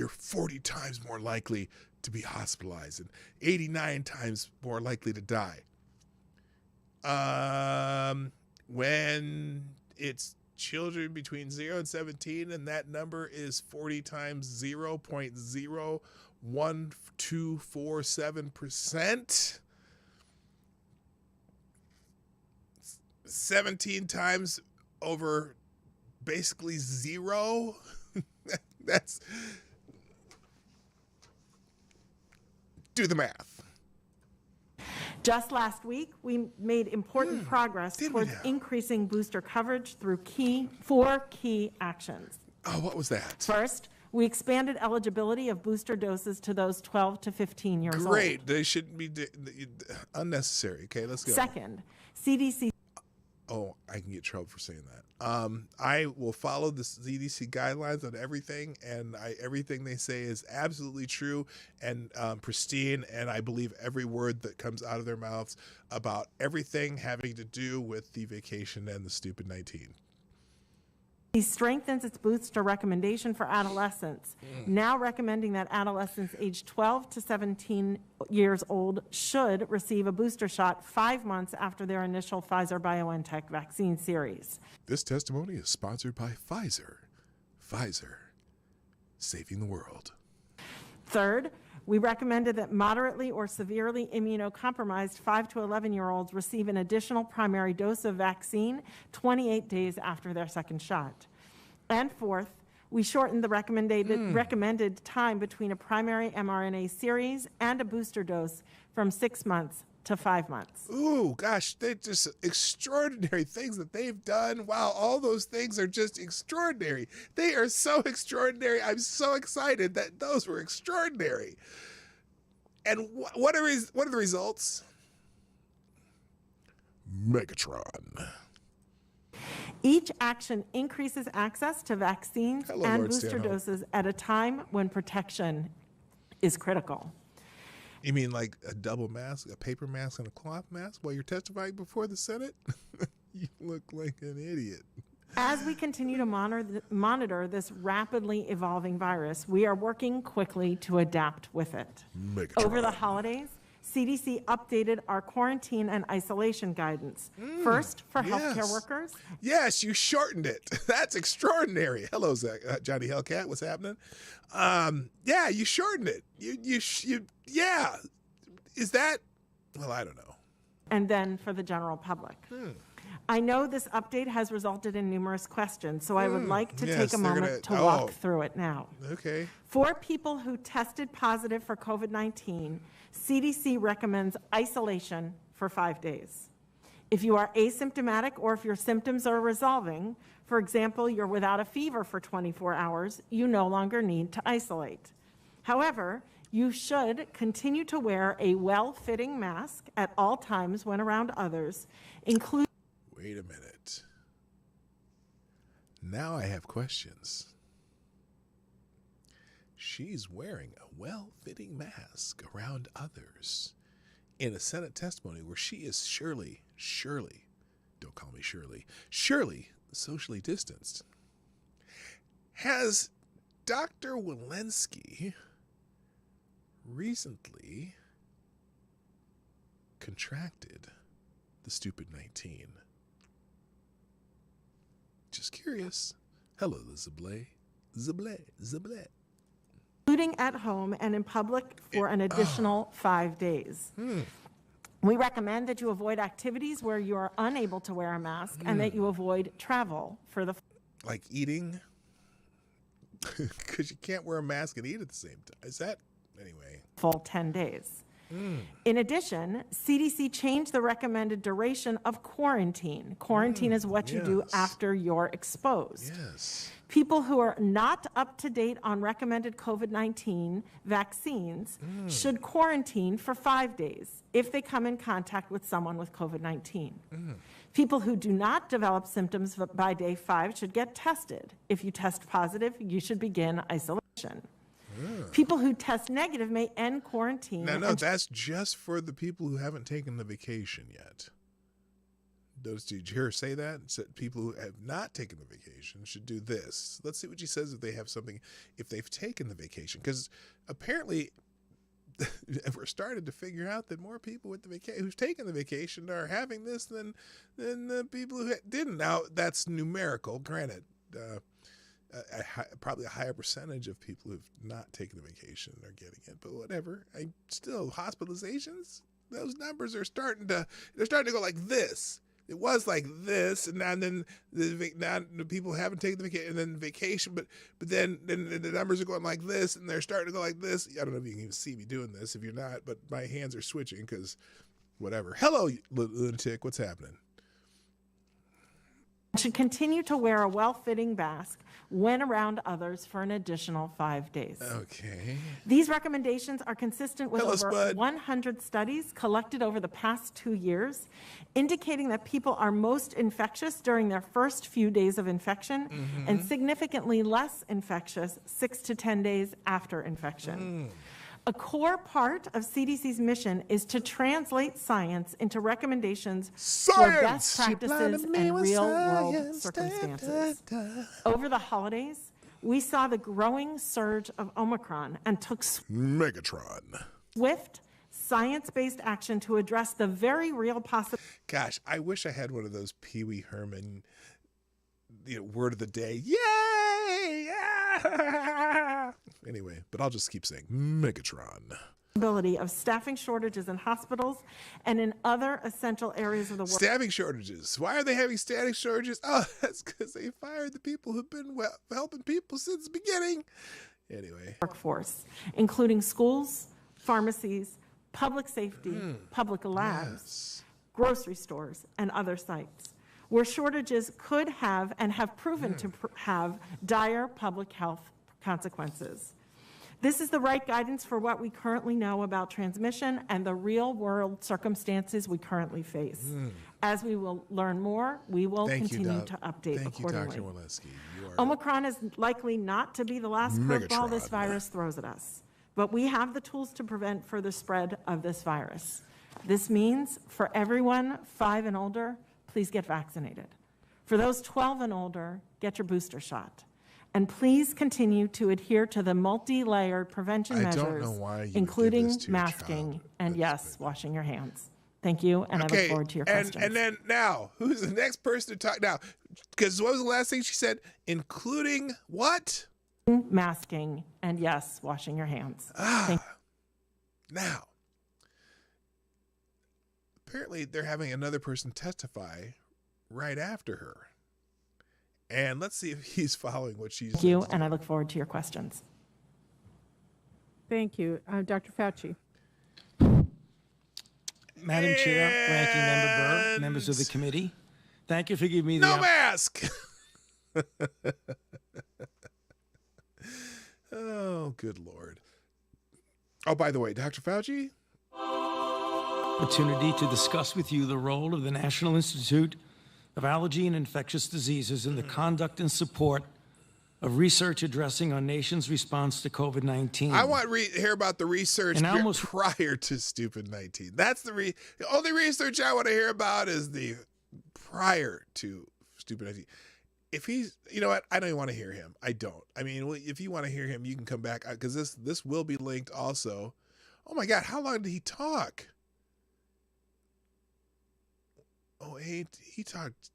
40 times more likely to be hospitalized and 89 times more likely to die. When it's children between 0 and 17, and that number is 40 times 0.01247%. 17 times over basically 0. That's, do the math. Just last week, we made important progress towards increasing booster coverage through 4 key actions. Oh, what was that? First, we expanded eligibility of booster doses to those 12 to 15 years old. Great. They shouldn't be unnecessary. Okay, let's go. Second, CDC... Oh, I can get in trouble for saying that. I will follow the CDC guidelines on everything, and everything they say is absolutely true and pristine, and I believe every word that comes out of their mouths about everything having to do with the vacation and the stupid 19. He strengthens its booster recommendation for adolescents, now recommending that adolescents aged 12 to 17 years old should receive a booster shot 5 months after their initial Pfizer-BioNTech vaccine series. This testimony is sponsored by Pfizer. Pfizer, saving the world. Third, we recommended that moderately or severely immunocompromised 5 to 11-year-olds receive an additional primary dose of vaccine 28 days after their second shot. And fourth, we shortened the recommended time between a primary mRNA series and a booster dose from 6 months to 5 months. Ooh, gosh, they're just extraordinary things that they've done. Wow, all those things are just extraordinary. They are so extraordinary. I'm so excited that those were extraordinary. And what are the results? Megatron. Each action increases access to vaccines and booster doses at a time when protection is critical. You mean like a double mask, a paper mask, and a cloth mask while you're testifying before the Senate? You look like an idiot. As we continue to monitor this rapidly evolving virus, we are working quickly to adapt with it. Megatron. Over the holidays, CDC updated our quarantine and isolation guidance. First, for healthcare workers. Yes, you shortened it. That's extraordinary. Hello, Zach, Johnny Hellcat. What's happening? Yeah, you shortened it. Yeah. Is that? Well, I don't know. And then for the general public. I know this update has resulted in numerous questions, so I would like to take a moment to walk through it now. Okay. For people who tested positive for COVID-19, CDC recommends isolation for 5 days. If you are asymptomatic or if your symptoms are resolving, for example, you're without a fever for 24 hours, you no longer need to isolate. However, you should continue to wear a well-fitting mask at all times when around others, including... Wait a minute. Now I have questions. She's wearing a well-fitting mask around others in a Senate testimony where she is surely, don't call me Shirley, surely socially distanced. Has Dr. Walensky recently contracted the stupid 19? Just curious. Hello, Zablé. Including at home and in public for an additional 5 days. We recommend that you avoid activities where you are unable to wear a mask and that you avoid travel for the... Like eating? Because you can't wear a mask and eat at the same time. Is that... Anyway. Full 10 days. In addition, CDC changed the recommended duration of quarantine. Quarantine is what you do after you're exposed. Yes. People who are not up to date on recommended COVID-19 vaccines should quarantine for 5 days if they come in contact with someone with COVID-19. People who do not develop symptoms by day 5 should get tested. If you test positive, you should begin isolation. People who test negative may end quarantine. No, that's just for the people who haven't taken the vacation yet. Did you hear her say that? Said people who have not taken the vacation should do this. Let's see what she says if they have something, if they've taken the vacation. Because apparently we're starting to figure out that more people with the who've taken the vacation are having this than the people who didn't. Now, that's numerical, granted. Probably a higher percentage of people who've not taken the vacation are getting it, but whatever. Still, hospitalizations, those numbers are starting to go like this. It was like this, and then the people haven't taken the vacation, and then vacation, but then the numbers are going like this, and they're starting to go like this. I don't know if you can even see me doing this if you're not, but my hands are switching because whatever. Hello, lunatic. What's happening? Should continue to wear a well-fitting mask when around others for an additional 5 days. Okay. These recommendations are consistent with over 100 studies collected over the past 2 years, indicating that people are most infectious during their first few days of infection and significantly less infectious 6 to 10 days after infection. A core part of CDC's mission is to translate science into recommendations for best practices and real-world circumstances. Over the holidays, we saw the growing surge of Omicron and took swift, science-based action to address the very real possibility. Gosh, I wish I had one of those Pee Wee Herman word of the day. Yay! Yeah! Anyway, but I'll just keep saying Megatron. Of staffing shortages in hospitals and in other essential areas of the world. Staffing shortages. Why are they having staffing shortages? Oh, that's because they fired the people who've been helping people since the beginning. Anyway. Workforce, including schools, pharmacies, public safety, public labs, grocery stores, and other sites, where shortages could have and have proven to have dire public health consequences. This is the right guidance for what we currently know about transmission and the real-world circumstances we currently face. As we will learn more, we will continue to update accordingly. Thank you, Dr. Walensky. Omicron is likely not to be the last curveball this virus throws at us, but we have the tools to prevent further spread of this virus. This means for everyone 5 and older, please get vaccinated. For those 12 and older, get your booster shot. And please continue to adhere to the multi-layered prevention measures, including masking and, yes, washing your hands. Thank you, and I look forward to your questions. And then now, who's the next person to talk now? Because what was the last thing she said? Including what? Masking and, yes, washing your hands. Now, apparently they're having another person testify right after her. And let's see if he's following what she's saying. Thank you, and I look forward to your questions. Thank you. Dr. Fauci. Madam Chair, Ranking Member Burr, members of the committee, thank you for giving me the no mask. Oh, good Lord. Oh, by the way, Dr. Fauci? Opportunity to discuss with you the role of the National Institute of Allergy and Infectious Diseases in the conduct and support of research addressing our nation's response to COVID-19. I want to hear about the research prior to stupid 19. That's the only research I want to hear about is the prior to stupid 19. If he's, you know what, I don't even want to hear him. I don't. I mean, if you want to hear him, you can come back because this will be linked also. Oh my God, how long did he talk? Oh, he talked.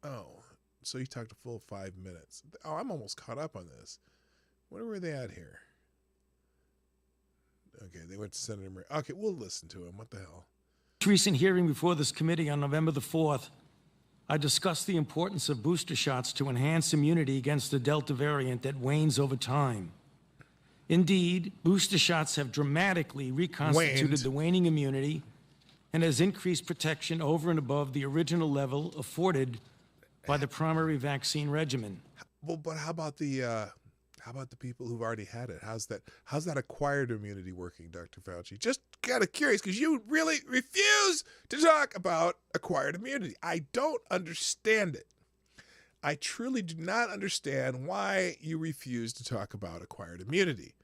Oh. So he talked a full 5 minutes. Oh, I'm almost caught up on this. Where were they at here? Okay, they went to Senator. Okay, we'll listen to him. What the hell? Recent hearing before this committee on November the 4th, I discussed the importance of booster shots to enhance immunity against the Delta variant that wanes over time. Indeed, booster shots have dramatically reconstituted the waning immunity and has increased protection over and above the original level afforded by the primary vaccine regimen. Well, but how about the people who've already had it? How's that acquired immunity working, Dr. Fauci? Just kind of curious because you really refuse to talk about acquired immunity. I don't understand it. I truly do not understand why you refuse to talk about acquired immunity.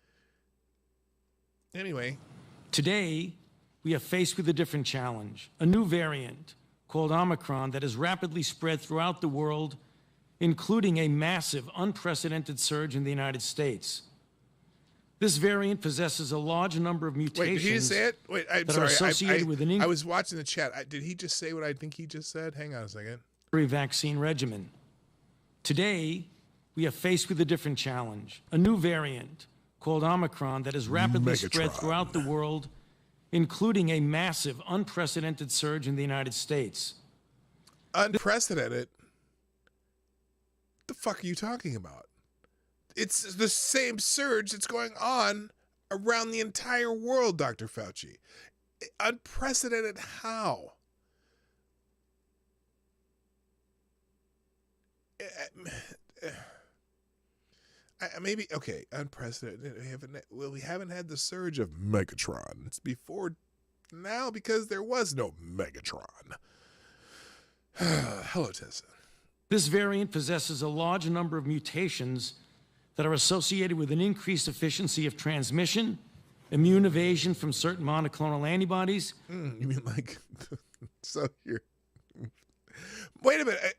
Anyway. Today, we are faced with a different challenge, a new variant called Omicron that has rapidly spread throughout the world, including a massive, unprecedented surge in the United States. This variant possesses a large number of mutations. Wait, did he just say it? Wait, I'm sorry. Are associated with an I was watching the chat. Did he just say what I think he just said? Hang on a second. Vaccine regimen. Today, we are faced with a different challenge, a new variant called Omicron that has rapidly spread throughout the world, including a massive, unprecedented surge in the United States. Unprecedented? The fuck are you talking about? It's the same surge that's going on around the entire world, Dr. Fauci. Unprecedented how? Maybe, okay, unprecedented. We haven't had the surge of Megatron. It's before now because there was no Megatron. Hello, Tessa. This variant possesses a large number of mutations that are associated with an increased efficiency of transmission, immune evasion from certain monoclonal antibodies. You mean like, so you're, wait a minute,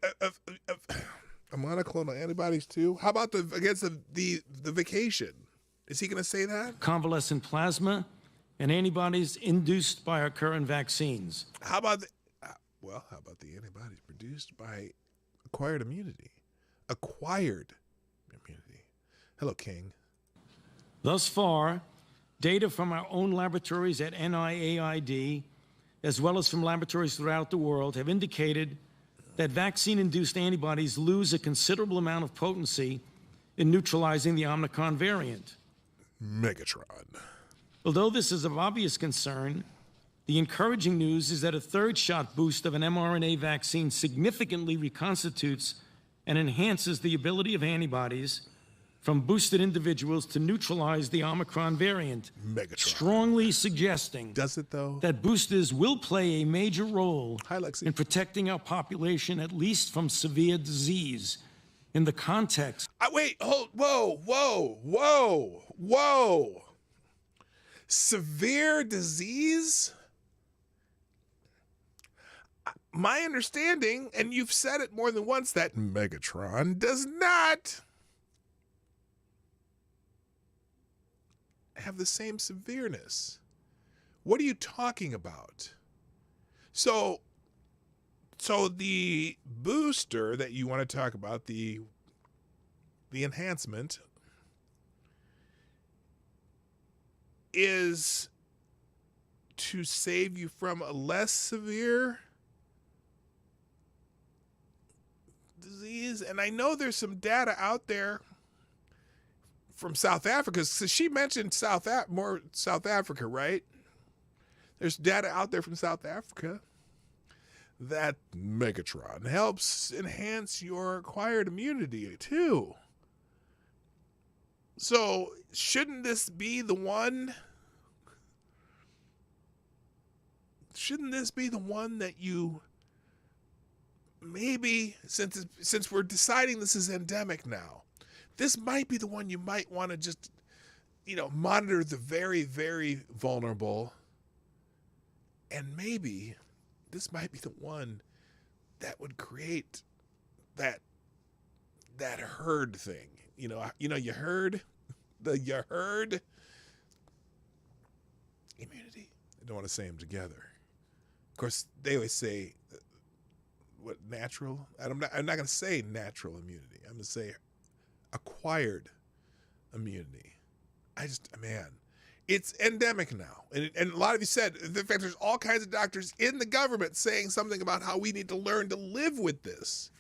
monoclonal antibodies too? How about against the vacation? Is he going to say that? Convalescent plasma and antibodies induced by our current vaccines. How about how about the antibodies produced by acquired immunity? Acquired immunity. Hello, King. Thus far, data from our own laboratories at NIAID, as well as from laboratories throughout the world, have indicated that vaccine-induced antibodies lose a considerable amount of potency in neutralizing the Omicron variant. Megatron. Although this is of obvious concern, the encouraging news is that a third shot boost of an mRNA vaccine significantly reconstitutes and enhances the ability of antibodies from boosted individuals to neutralize the Omicron variant, Megatron. Strongly suggesting Does it, though? that boosters will play a major role Hi, Lexi. in protecting our population, at least from severe disease. In the context... Wait, hold, whoa. Severe disease? my understanding, and you've said it more than once, that Megatron does not have the same severeness. What are you talking about? So the booster that you want to talk about, the enhancement, is to save you from a less severe disease. And I know there's some data out there from South Africa. So she mentioned South Africa, right? There's data out there from South Africa that Megatron helps enhance your acquired immunity too. So shouldn't this be the one? Shouldn't this be the one that you maybe, since we're deciding this is endemic now, this might be the one you might want to just, monitor the very, very vulnerable. And maybe this might be the one that would create that herd thing. You herd immunity. I don't want to say them together. Of course, they always say, what, natural? I'm not going to say natural immunity. I'm going to say acquired immunity. It's endemic now. And a lot of you said, in fact, there's all kinds of doctors in the government saying something about how we need to learn to live with this.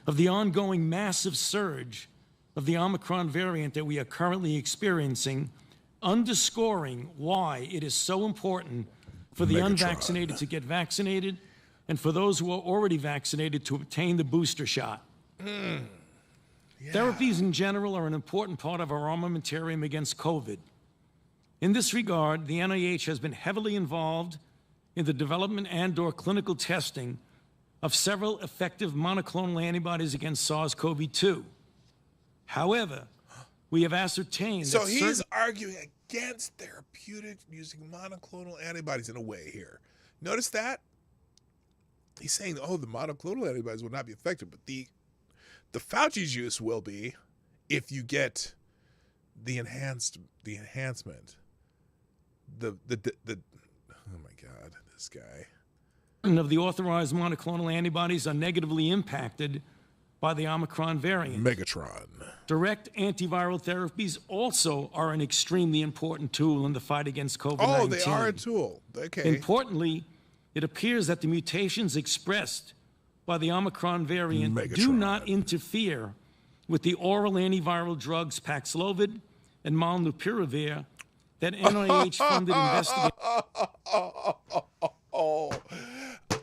Of the ongoing massive surge of the Omicron variant that we are currently experiencing, underscoring why it is so important for the unvaccinated to get vaccinated and for those who are already vaccinated to obtain the booster shot. Yeah. Therapies in general are an important part of our armamentarium against COVID. In this regard, the NIH has been heavily involved in the development and/or clinical testing of several effective monoclonal antibodies against SARS-CoV-2. However, we have ascertained that he's arguing against therapeutics using monoclonal antibodies in a way here. Notice that? He's saying, the monoclonal antibodies will not be effective, but the Fauci's use will be if you get the enhancement. Oh my God, this guy. Of the authorized monoclonal antibodies are negatively impacted by the Omicron variant. Megatron. Direct antiviral therapies also are an extremely important tool in the fight against COVID-19. Oh, they are a tool. Okay. Importantly, it appears that the mutations expressed by the Omicron variant do not interfere with the oral antiviral drugs Paxlovid and Molnupiravir that NIH-funded investigation.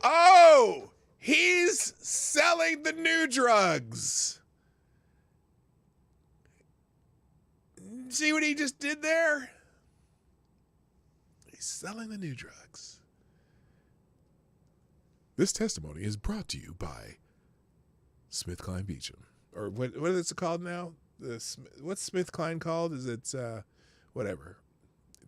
Oh, he's selling the new drugs. See what he just did there? He's selling the new drugs. This testimony is brought to you by SmithKline Beecham. Or what is it called now? What's SmithKline called? Is it whatever?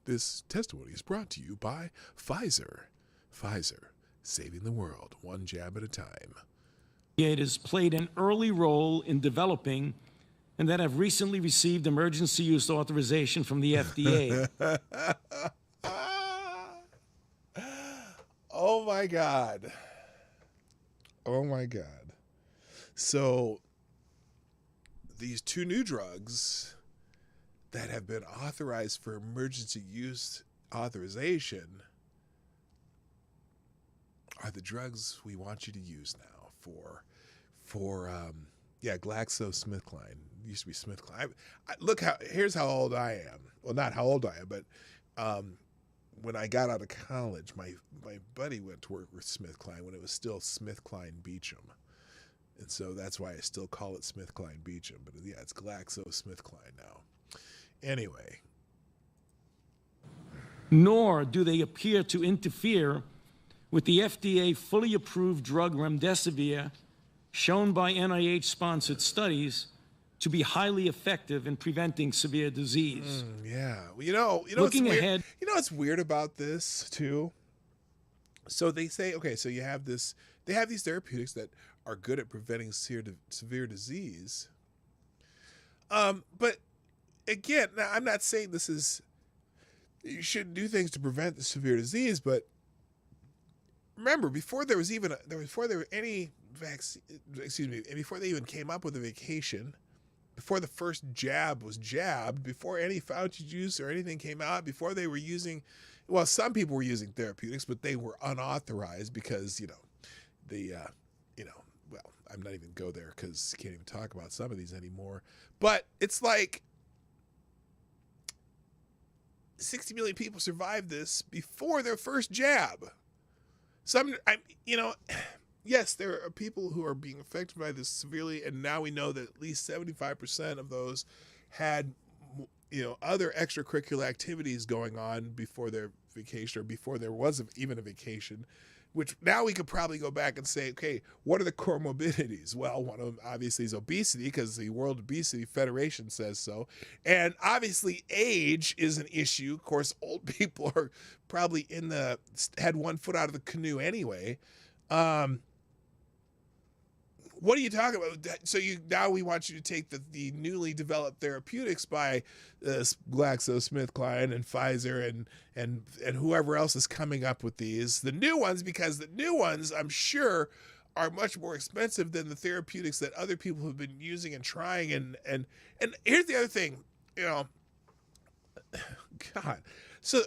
This testimony is brought to you by Pfizer. Pfizer, saving the world one jab at a time. It has played an early role in developing and that have recently received emergency use authorization from the FDA. Oh my God. Oh my God. So these two new drugs that have been authorized for emergency use authorization are the drugs we want you to use now for GlaxoSmithKline. It used to be SmithKline. Here's how old I am. Well, not how old I am, but when I got out of college, my buddy went to work with SmithKline when it was still SmithKline Beecham. And so that's why I still call it SmithKline Beecham. But yeah, it's GlaxoSmithKline now. Anyway. Nor do they appear to interfere with the FDA fully approved drug remdesivir, shown by NIH-sponsored studies to be highly effective in preventing severe disease. Yeah. Well, looking ahead, what's weird about this too So they say, okay, so you have this, they have these therapeutics that are good at preventing severe disease. But again, now I'm not saying this is, you shouldn't do things to prevent the severe disease, but remember, before there was even, before there were any vaccine, and before they even came up with a vacation, before the first jab was jabbed, before any Fauci juice or anything came out, before they were using, well, some people were using therapeutics, but they were unauthorized because, well, I'm not even go there because you can't even talk about some of these anymore. But it's like 60 million people survived this before their first jab. Yes, there are people who are being affected by this severely, and now we know that at least 75% of those had, other extracurricular activities going on before their vacation or before there was even a vacation, which now we could probably go back and say, okay, what are the comorbidities? Well, one of them obviously is obesity because the World Obesity Federation says so. And obviously age is an issue. Of course, old people are probably had one foot out of the canoe anyway. What are you talking about? So now we want you to take the newly developed therapeutics by GlaxoSmithKline and Pfizer and whoever else is coming up with these, the new ones, because the new ones, I'm sure, are much more expensive than the therapeutics that other people have been using and trying. And here's the other thing, God. So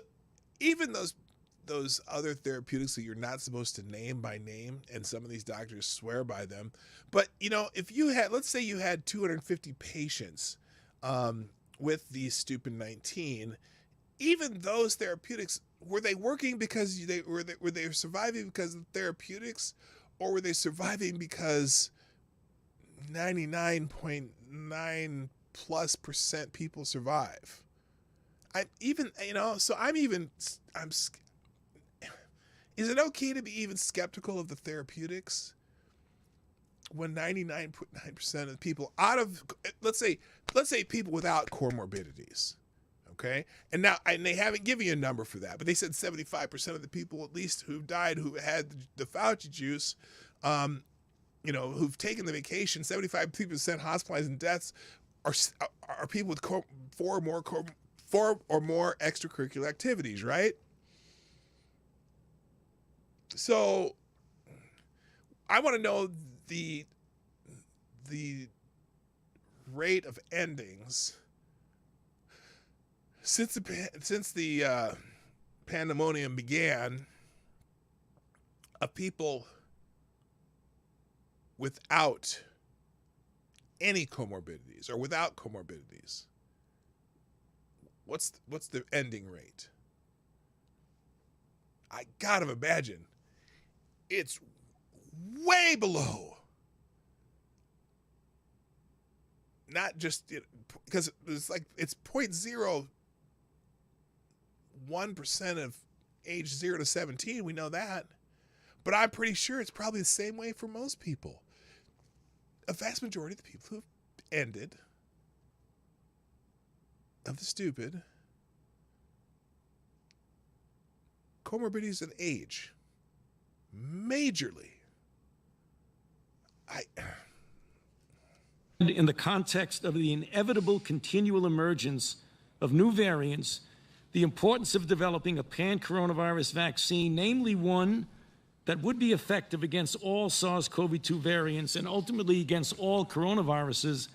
even those other therapeutics that you're not supposed to name by name, and some of these doctors swear by them. But, if you had, let's say you had 250 patients with these stupid 19, even those therapeutics, were they working because were they surviving because of the therapeutics, or were they surviving because 99.9+% people survive? Is it okay to be even skeptical of the therapeutics when 99.9% of the people let's say people without comorbidities, okay? And they haven't given you a number for that, but they said 75% of the people at least who died, who had the Fauci juice, who've taken the vacation, 75% hospitalized and deaths are people with four or more extracurricular activities, right? So I want to know the rate of endings since the pandemonium began of people without any comorbidities or without comorbidities. What's the ending rate? I gotta imagine it's way below. Not just because it's 0.01% of age 0 to 17. We know that, but I'm pretty sure it's probably the same way for most people. A vast majority of the people who've ended of the stupid comorbidities and age majorly. In the context of the inevitable continual emergence of new variants, the importance of developing a pan-coronavirus vaccine, namely one that would be effective against all SARS-CoV-2 variants and ultimately against all coronaviruses,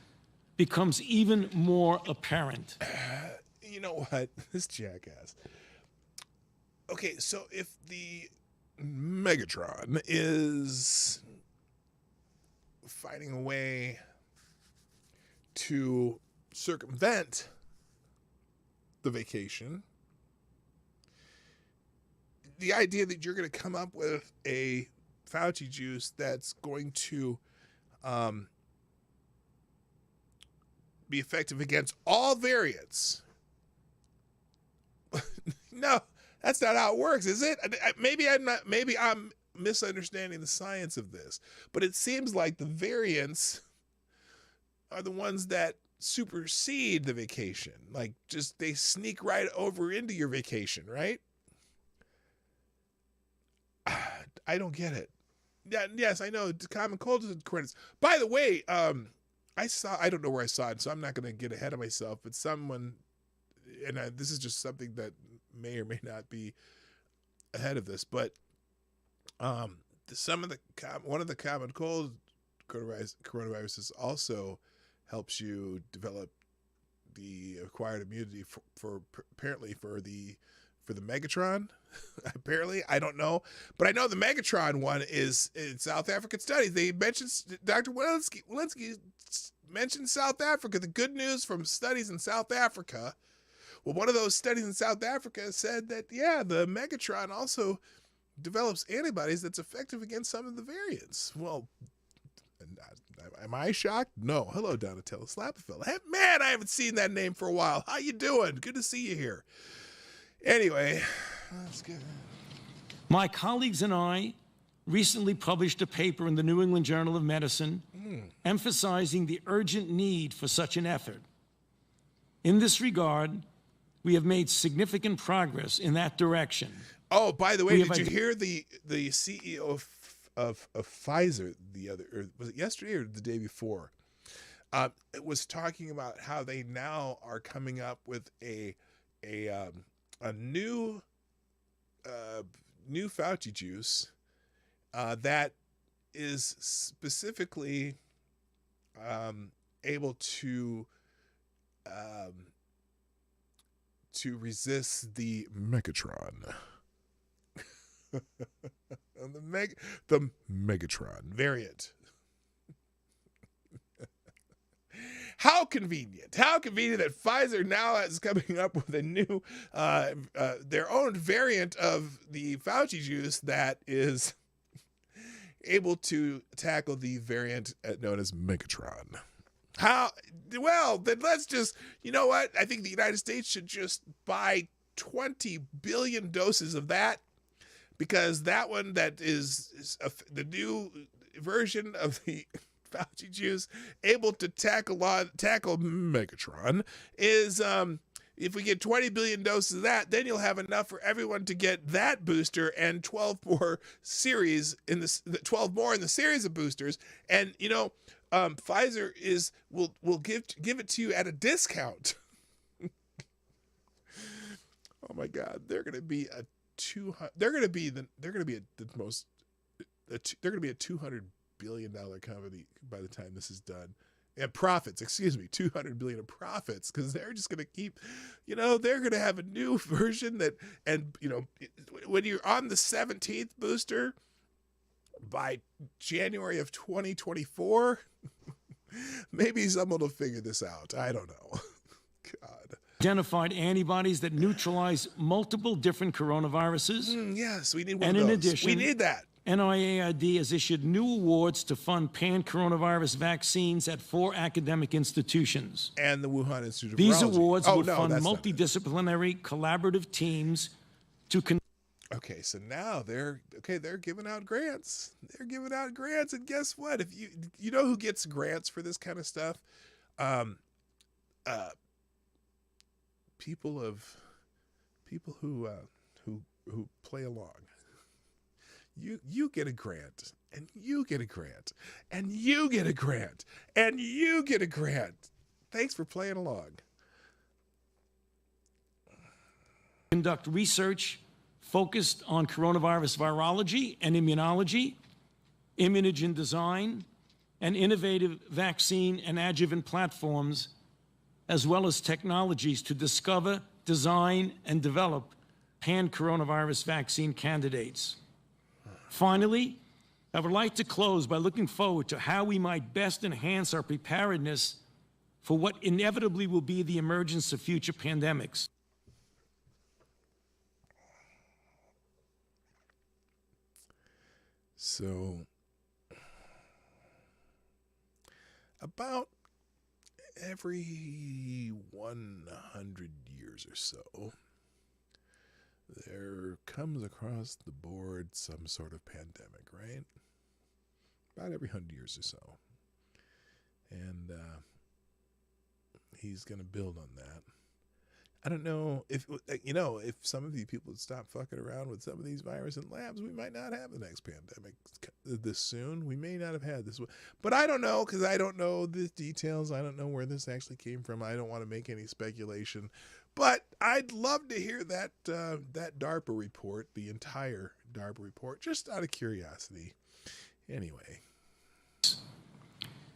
becomes even more apparent. You know what? This jackass. Okay, so if the Megatron is finding a way to circumvent the vacation, the idea that you're going to come up with a Fauci juice that's going to be effective against all variants. No, that's not how it works, is it? Maybe I'm misunderstanding the science of this, but it seems like the variants are the ones that supersede the vacation. Like, just they sneak right over into your vacation, right? I don't get it. Yeah, yes, I know. Common cold is credits. By the way, I don't know where I saw it, so I'm not going to get ahead of myself, but someone, and this is just something that may or may not be ahead of this, but one of the common cold coronaviruses also helps you develop the acquired immunity for apparently for the Megatron. Apparently, I don't know, but I know the Megatron one is in South African studies. They mentioned Dr. Walensky mentioned South Africa. The good news from studies in South Africa. Well, one of those studies in South Africa said that the Megatron also develops antibodies that's effective against some of the variants. Well, am I shocked? No. Hello, Donatello Slapafella. Hey, man, I haven't seen that name for a while. How you doing? Good to see you here. Anyway, that's good. My colleagues and I recently published a paper in the New England Journal of Medicine emphasizing the urgent need for such an effort. In this regard, we have made significant progress in that direction. Oh, by the way, did you hear the CEO of Pfizer was it yesterday or the day before? It was talking about how they now are coming up with a new Fauci juice that is specifically able to resist the Megatron. The Megatron variant. How convenient. How convenient that Pfizer now is coming up with a new, their own variant of the Fauci juice that is able to tackle the variant known as Megatron. How? Well, then let's just, you know what? I think the United States should just buy 20 billion doses of that, because that one that is the new version of the Fauci juice able to tackle Megatron is if we get 20 billion doses of that, then you'll have enough for everyone to get that booster and 12 more in the series of boosters. And Pfizer will give it to you at a discount. Oh my God, they're going to be a $200 billion company by the time this is done. And profits, $200 billion of profits, because they're just going to keep, they're going to have a new version when you're on the 17th booster by January of 2024, maybe someone will figure this out. I don't know. God. Identified antibodies that neutralize multiple different coronaviruses. Yes, we need one of those. And in addition, we need that. NIAID has issued new awards to fund pan-coronavirus vaccines at 4 academic institutions. And the Wuhan Institute of These Virology. awards would fund multidisciplinary collaborative teams to Okay, so now they're giving out grants. They're giving out grants, and guess what? If you know who gets grants for this kind of stuff? People who play along. You get a grant, and you get a grant, and you get a grant, and you get a grant. Thanks for playing along. Conduct research focused on coronavirus virology and immunology, immunogen design, and innovative vaccine and adjuvant platforms, as well as technologies to discover, design, and develop pan-coronavirus vaccine candidates. Finally, I would like to close by looking forward to how we might best enhance our preparedness for what inevitably will be the emergence of future pandemics. So, about every 100 years or so, there comes across the board some sort of pandemic, right? About every 100 years or so. And he's going to build on that. I don't know if if some of you people would stop fucking around with some of these viruses in labs, we might not have the next pandemic this soon. We may not have had this one, but I don't know because I don't know the details. I don't know where this actually came from. I don't want to make any speculation, but I'd love to hear that that DARPA report, the entire DARPA report, just out of curiosity. Anyway.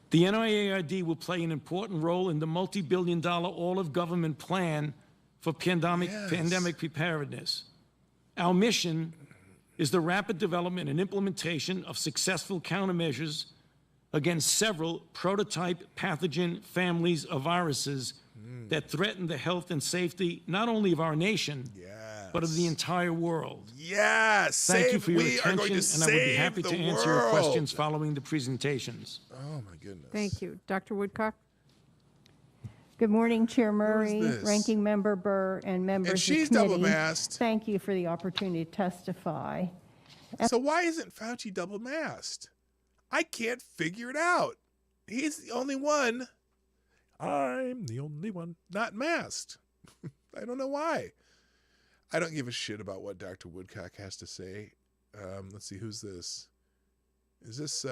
The NIAID will play an important role in the multi-billion-dollar all-of-government plan for pandemic preparedness. Our mission is the rapid development and implementation of successful countermeasures against several prototype pathogen families of viruses that threaten the health and safety not only of our nation, but of the entire world. Yes. Thank you for your attention, and I would be happy to answer your questions following the presentations. Oh, my goodness. Thank you. Dr. Woodcock? Good morning, Chair Murray, Ranking Member Burr, and members of the committee. And she's double-masked. Thank you for the opportunity to testify. So why isn't Fauci double-masked? I can't figure it out. He's the only one. I'm the only one not masked. I don't know why. I don't give a shit about what Dr. Woodcock has to say. Let's see, who's this? Is this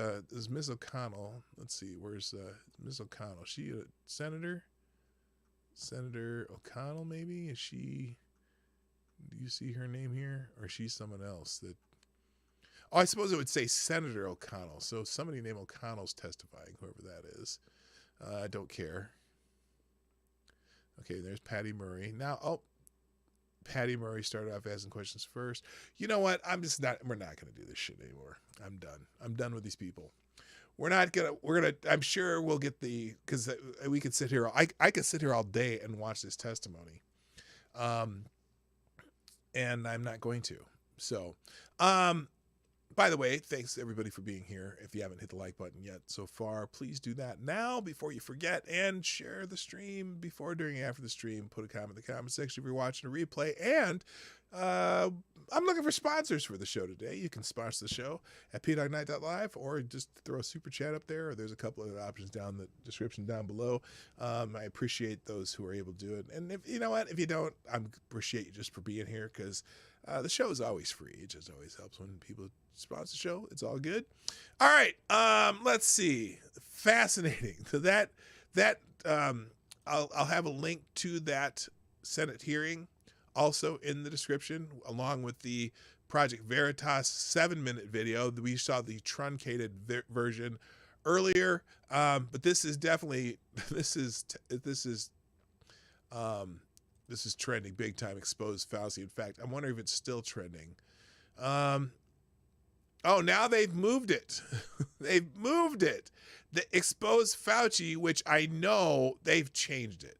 Ms. O'Connell? Let's see, where's Ms. O'Connell? Is she a senator? Senator O'Connell, maybe? Is she, do you see her name here? Or is she someone else that, oh, I suppose it would say Senator O'Connell. So somebody named O'Connell's testifying, whoever that is. I don't care. Okay, there's Patty Murray. Now, Patty Murray started off asking questions first. You know what? We're not going to do this shit anymore. I'm done. I'm done with these people. I'm sure we'll get because we could sit here. I could sit here all day and watch this testimony. And I'm not going to. So, by the way, thanks everybody for being here. If you haven't hit the like button yet so far, please do that now before you forget, and share the stream before, during, and after the stream. Put a comment in the comment section if you're watching a replay. And I'm looking for sponsors for the show today. You can sponsor the show at PDawgKnight.live, or just throw a super chat up there. Or there's a couple of options down the description down below. I appreciate those who are able to do it. And if you know what, if you don't, I appreciate you just for being here, because the show is always free. It just always helps when people sponsor the show. It's all good. All right. Let's see. Fascinating. So I'll have a link to that Senate hearing also in the description, along with the Project Veritas 7-minute video. We saw the truncated version earlier, but this is definitely this is trending big time. Exposed Fauci. In fact, I'm wondering if it's still trending. Oh, now they've moved it. They've moved it. The Exposed Fauci, which I know they've changed it.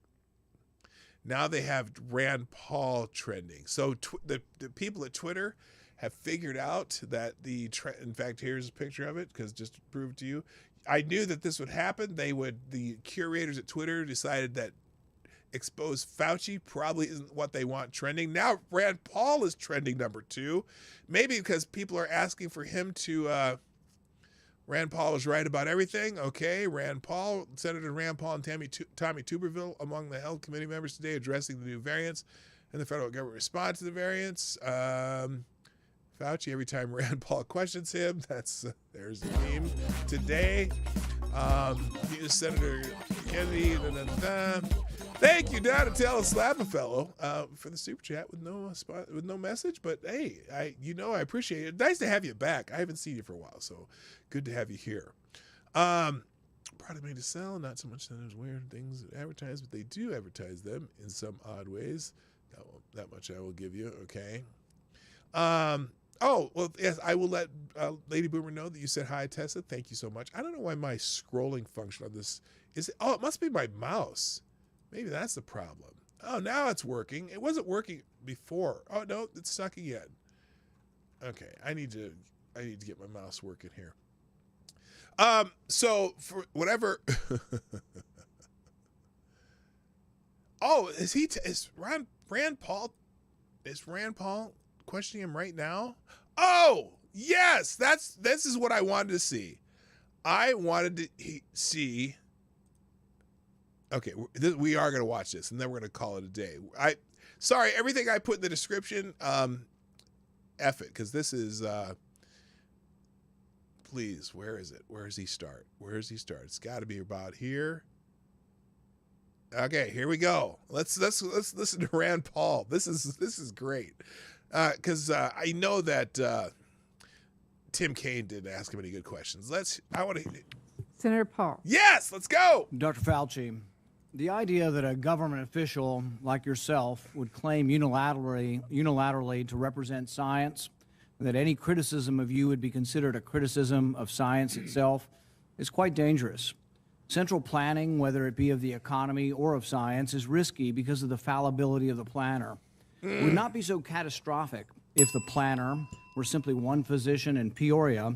Now they have Rand Paul trending. So the people at Twitter have figured out that in fact, here's a picture of it, because just to prove to you, I knew that this would happen. The curators at Twitter decided that Exposed Fauci probably isn't what they want trending. Now Rand Paul is trending number 2, maybe because people are asking for him to, Rand Paul was right about everything. Okay, Senator Rand Paul and Tommy Tuberville among the Health Committee members today addressing the new variants and the federal government response to the variants. Fauci, every time Rand Paul questions him, there's the meme today. Senator Kennedy, Thank you, Donatello Slap-a-Fellow, for the super chat with no message. But hey, I appreciate it. Nice to have you back. I haven't seen you for a while, so good to have you here. Product made to sell, not so much that there's weird things that advertise, but they do advertise them in some odd ways. That much I will give you. Okay. Oh, well, yes, I will let Lady Boomer know that you said hi, Tessa. Thank you so much. I don't know why my scrolling function on this is. Oh, it must be my mouse. Maybe that's the problem. Oh, now it's working. It wasn't working before. Oh, no, it's stuck again. Okay, I need to get my mouse working here. So for whatever. Oh, is Rand Paul questioning him right now? Oh, yes, this is what I wanted to see. I wanted to see. Okay, we are going to watch this, and then we're going to call it a day. Sorry, everything I put in the description, F it, because this is, please, where is it? Where does he start? Where does he start? It's got to be about here. Okay, here we go. Let's listen to Rand Paul. This is great, because I know that Tim Kaine didn't ask him any good questions. Senator Paul. Yes, let's go. Dr. Fauci, the idea that a government official like yourself would claim unilaterally to represent science, and that any criticism of you would be considered a criticism of science itself, is quite dangerous. Central planning, whether it be of the economy or of science, is risky because of the fallibility of the planner. It would not be so catastrophic if the planner were simply one physician in Peoria.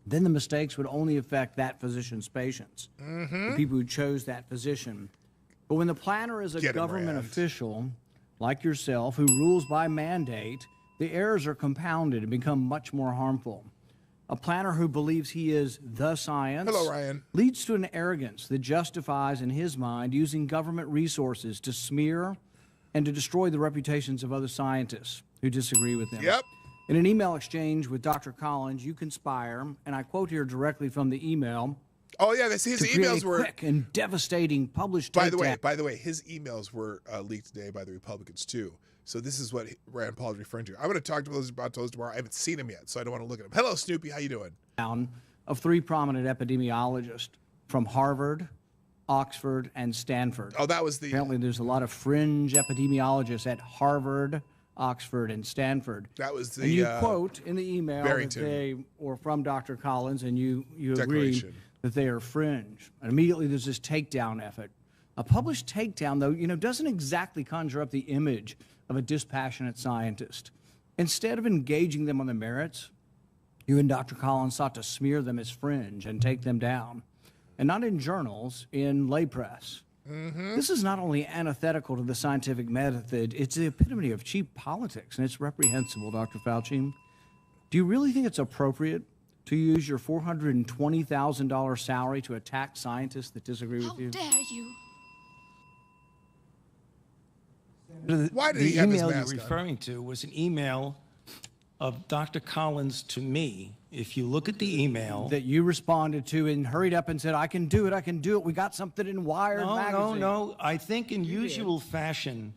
Then the mistakes would only affect that physician's patients, the people who chose that physician. But when the planner is a government official like yourself who rules by mandate, the errors are compounded and become much more harmful. A planner who believes he is the science leads to an arrogance that justifies, in his mind, using government resources to smear and to destroy the reputations of other scientists who disagree with him. Yep. In an email exchange with Dr. Collins, you conspire, and I quote here directly from the email. Oh yeah, his emails were quick and devastating published. By the way, his emails were leaked today by the Republicans too. So this is what Rand Paul is referring to. I'm going to talk to those about those tomorrow. I haven't seen him yet, so I don't want to look at him. Hello, Snoopy. How you doing? Of 3 prominent epidemiologists from Harvard, Oxford, and Stanford. Oh, that was the... Apparently there's a lot of fringe epidemiologists at Harvard, Oxford, and Stanford. That was the... And you quote in the email that they were from Dr. Collins, and you agree that they are fringe. And immediately there's this takedown effort. A published takedown, though, doesn't exactly conjure up the image of a dispassionate scientist. Instead of engaging them on the merits, you and Dr. Collins sought to smear them as fringe and take them down. And not in journals, in lay press. This is not only antithetical to the scientific method, it's the epitome of cheap politics, and it's reprehensible, Dr. Fauci. Do you really think it's appropriate to use your $420,000 salary to attack scientists that disagree with you? How dare you? Why did he have his mask on? The email you're referring to was an email of Dr. Collins to me. If you look at the email... That you responded to and hurried up and said, I can do it. We got something in Wired magazine. No. I think in usual fashion,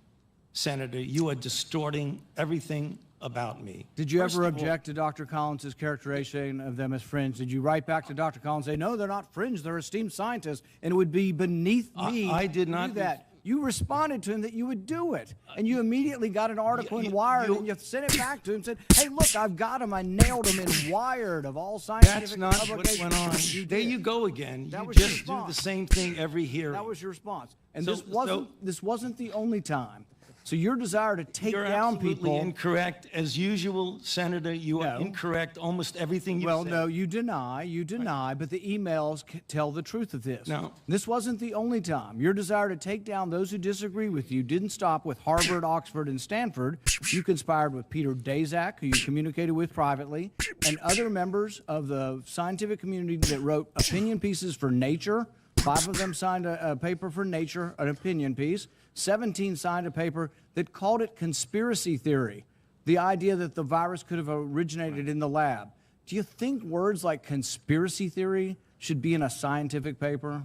Senator, you are distorting everything about me. Did you ever object to Dr. Collins' characterization of them as fringe? Did you write back to Dr. Collins and say, no, they're not fringe, they're esteemed scientists, and it would be beneath me I did not do that? You responded to him that you would do it, and you immediately got an article in Wired, and you sent it back to him and said, hey, look, I've got him. I nailed him in Wired of all scientific publications. That's not what went on. There you go again. You just do the same thing every hearing. That was your response. And this wasn't the only time. So your desire to take down people... You're absolutely incorrect. As usual, Senator, you are incorrect almost everything you said. Well, no, you deny, but the emails tell the truth of this. No. This wasn't the only time. Your desire to take down those who disagree with you didn't stop with Harvard, Oxford, and Stanford. You conspired with Peter Daszak, who you communicated with privately, and other members of the scientific community that wrote opinion pieces for Nature. 5 of them signed a paper for Nature, an opinion piece. 17 signed a paper that called it conspiracy theory, the idea that the virus could have originated in the lab. Do you think words like conspiracy theory should be in a scientific paper?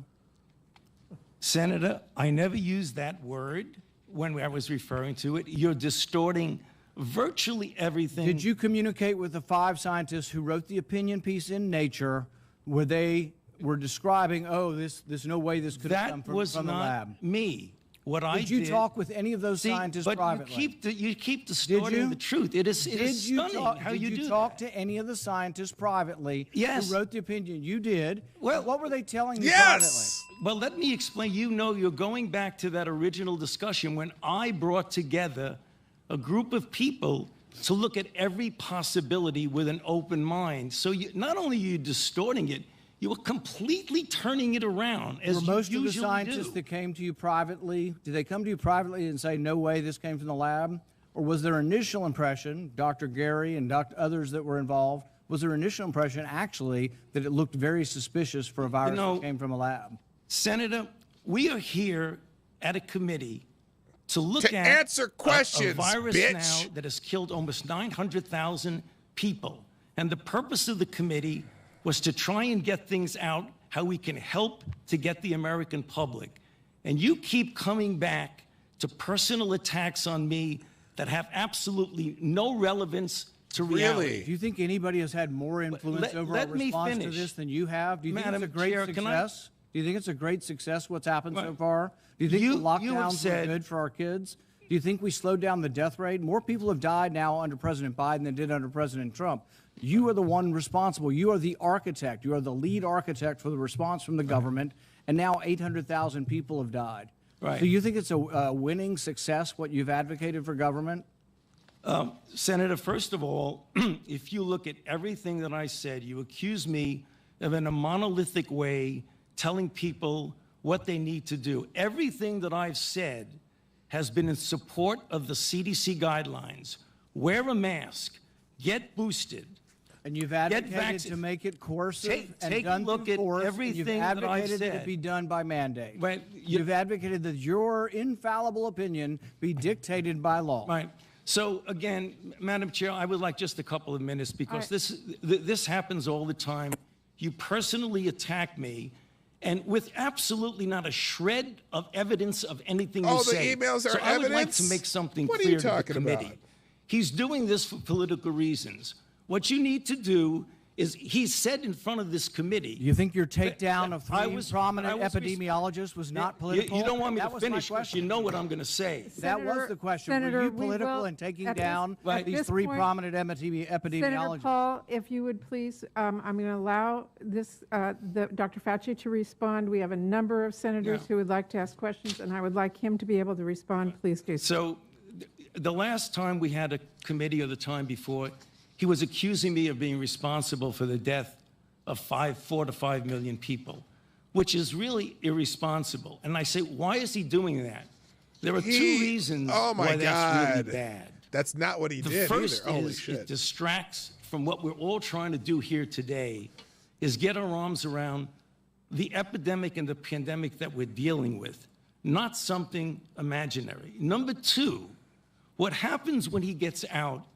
Senator, I never used that word when I was referring to it. You're distorting virtually everything. Did you communicate with the 5 scientists who wrote the opinion piece in Nature where they were describing, there's no way this could have come from the lab? That was not me. Did you talk with any of those scientists privately? You keep distorting the truth. It is stunning how you do that. Did you talk to any of the scientists privately who wrote the opinion? You did. Well, what were they telling you privately? Well, let me explain. You're going back to that original discussion when I brought together a group of people to look at every possibility with an open mind. So not only are you distorting it, you were completely turning it around, as you usually do. Were most of the scientists that came to you privately, did they come to you privately and say, no way, this came from the lab? Or was their initial impression, Dr. Gary and others that were involved, was their initial impression actually that it looked very suspicious for a virus that came from a lab? Senator, we are here at a committee to look to at answer questions, a virus bitch. now that has killed almost 900,000 people. And the purpose of the committee was to try and get things out, how we can help to get the American public. And you keep coming back to personal attacks on me that have absolutely no relevance to reality. Really? Do you think anybody has had more influence over our response to this than you have? Do you think it's a great success? Do you think it's a great success what's happened so far? Do you think the lockdowns were good for our kids? Do you think we slowed down the death rate? More people have died now under President Biden than did under President Trump. You are the one responsible. You are the architect. You are the lead architect for the response from the government, and now 800,000 people have died. Right. Do you think it's a winning success, what you've advocated for government? Senator, first of all, if you look at everything that I said, you accuse me of in a monolithic way telling people what they need to do. Everything that I've said has been in support of the CDC guidelines. Wear a mask, get boosted. And you've advocated to make it coercive take a look at everything that I've said. You've advocated that it be done by mandate. Right. You've advocated that your infallible opinion be dictated by law. Right. So again, Madam Chair, I would like just a couple of minutes because this happens all the time. You personally attack me, and with absolutely not a shred of evidence of anything you say. Oh, the emails are so evidence? I would like to make something clear to the committee. About? He's doing this for political reasons. What you need to do is, he said in front of this committee. You think your takedown of three prominent epidemiologists was not political? You don't want me to finish because you know what I'm going to say. That was the question. Were you political in taking down these three prominent epidemiologists? Senator Paul, if you would please, I'm going to allow this, Dr. Fauci to respond. We have a number of senators who would like to ask questions, and I would like him to be able to respond. Please do so. So the last time we had a committee, or the time before, he was accusing me of being responsible for the death of 4 to 5 million people, which is really irresponsible. And I say, why is he doing that? There are two reasons why that's really bad. That's not what he did either. The first is it distracts from what we're all trying to do here today, is get our arms around the epidemic and the pandemic that we're dealing with, not something imaginary. Number two, what happens when he gets out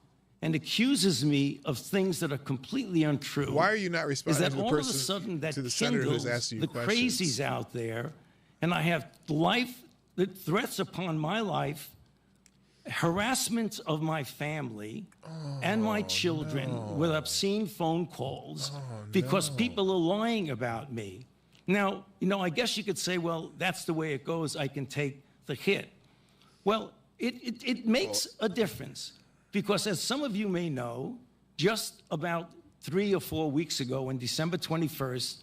and accuses me of things that are completely untrue. Why are you not responding to the person, all of a sudden that kindles the crazies out there, and I have threats upon my life, harassment of my family and my children with obscene phone calls because people are lying about me. Now, I guess you could say, well, that's the way it goes. I can take the hit. Well, it makes a difference. Because as some of you may know, just about 3 or 4 weeks ago, on December 21st,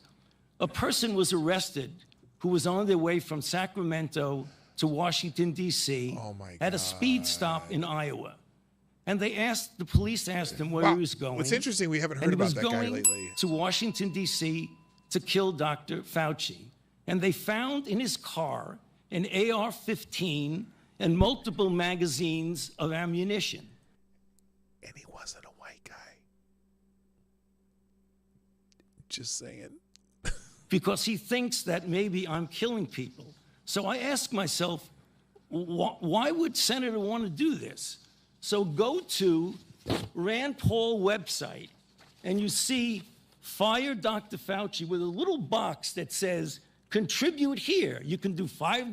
a person was arrested who was on their way from Sacramento to Washington, D.C. At a speed stop in Iowa. And the police asked him where he was going. What's interesting, we haven't heard about that guy lately. He was going to Washington, D.C. to kill Dr. Fauci. And they found in his car an AR-15 and multiple magazines of ammunition. And he wasn't a white guy. Just saying. Because he thinks that maybe I'm killing people. So I ask myself, why would Senator want to do this? So go to Rand Paul website, and you see Fire Dr. Fauci with a little box that says, contribute here. You can do $5, $10,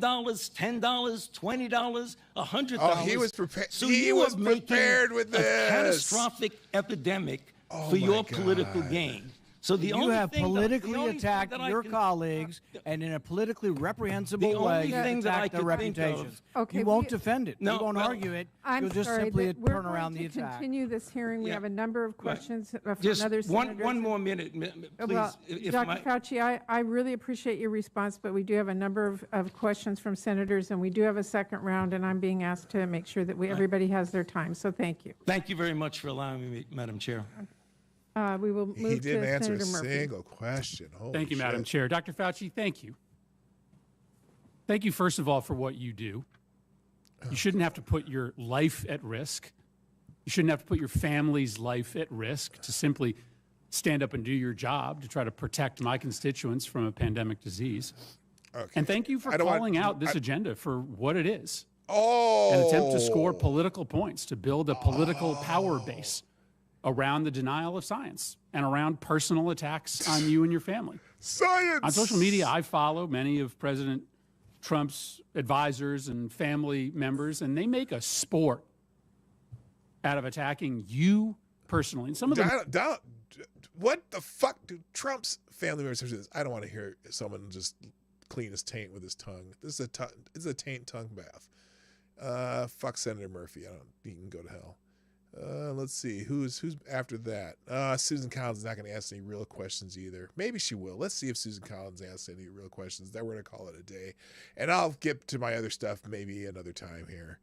$20, $100. Oh, he was prepared. So he was prepared with this. A catastrophic epidemic for your political gain. So you have politically attacked your colleagues and in a politically reprehensible way attacked their reputations. Okay, you won't defend it. No, you won't argue it. You'll just simply turn around the attack. Continue this hearing. We have a number of questions from just other senators. One more minute, please. Well, Dr. Fauci, I really appreciate your response, but we do have a number of questions from senators, and we do have a second round, and I'm being asked to make sure that everybody has their time. So thank you. Thank you very much for allowing me, Madam Chair. We will move to Senator Murphy. He didn't answer a single question. Holy thank you, shit. Madam Chair. Dr. Fauci, thank you. Thank you, first of all, for what you do. You shouldn't have to put your life at risk. You shouldn't have to put your family's life at risk to simply stand up and do your job to try to protect my constituents from a pandemic disease. Okay. And thank you for calling out this agenda for what it is. An attempt to score political points, to build a political power base around the denial of science and around personal attacks on you and your family. Science! On social media, I follow many of President Trump's advisors and family members, and they make a sport out of attacking you personally. And some of them... What the fuck do Trump's family members do? I don't want to hear someone just clean his taint with his tongue. This is a taint tongue bath. Fuck Senator Murphy. He can go to hell. Let's see who's after that. Susan Collins is not going to ask any real questions either. Maybe she will. Let's see if Susan Collins asks any real questions. Then we're going to call it a day, and I'll get to my other stuff maybe another time here.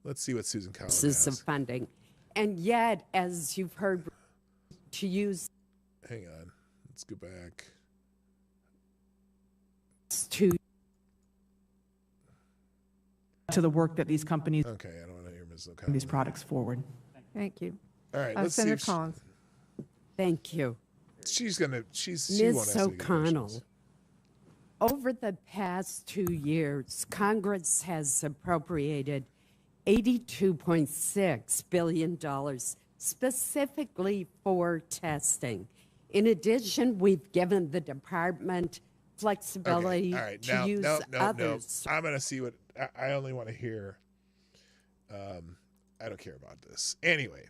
Let's see what Susan Collins asks. Of funding, and yet, as you've heard, to use. Hang on. Let's go back. To the work that these companies. Okay, I don't want to hear Ms. O'Connell. These products forward. Thank you. All right, let's Senator see. Collins. Thank you. She Ms. O'Connell, over the past 2 years, Congress has appropriated $82.6 billion specifically for testing. In addition, we've given the department flexibility to use others. I'm going to see what I only want to hear. I don't care about this. Anyway,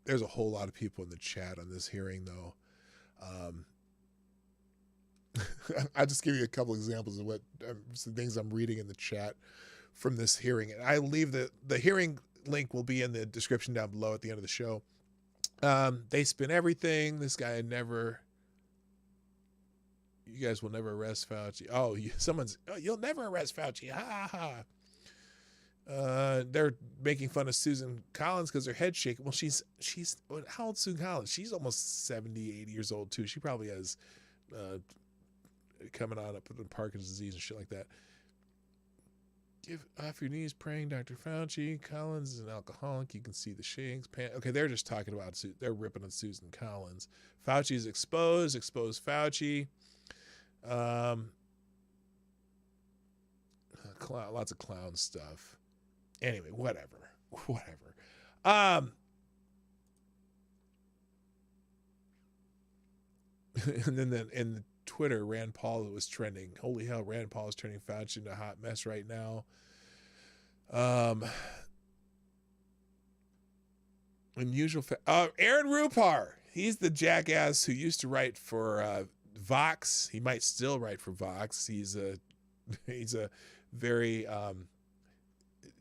there's a whole lot of people in the chat on this hearing, though. I'll just give you a couple examples of some things I'm reading in the chat from this hearing. And I leave the hearing link will be in the description down below at the end of the show. They spin everything. This guy you guys will never arrest Fauci. Oh, you'll never arrest Fauci. Ha ha. They're making fun of Susan Collins because her head's shaking. Well, she's how old is Susan Collins? She's almost 70, 80 years old too. She probably has coming on up with Parkinson's disease and shit like that. Give off your knees praying, Dr. Fauci. Collins is an alcoholic. You can see the shakes. Okay, they're just talking about, they're ripping on Susan Collins. Fauci's exposed Fauci. Lots of clown stuff. Anyway, whatever. And then in Twitter, Rand Paul was trending. Holy hell, Rand Paul is turning Fauci into a hot mess right now. Unusual. Aaron Rupar. He's the jackass who used to write for Vox. He might still write for Vox. He's a very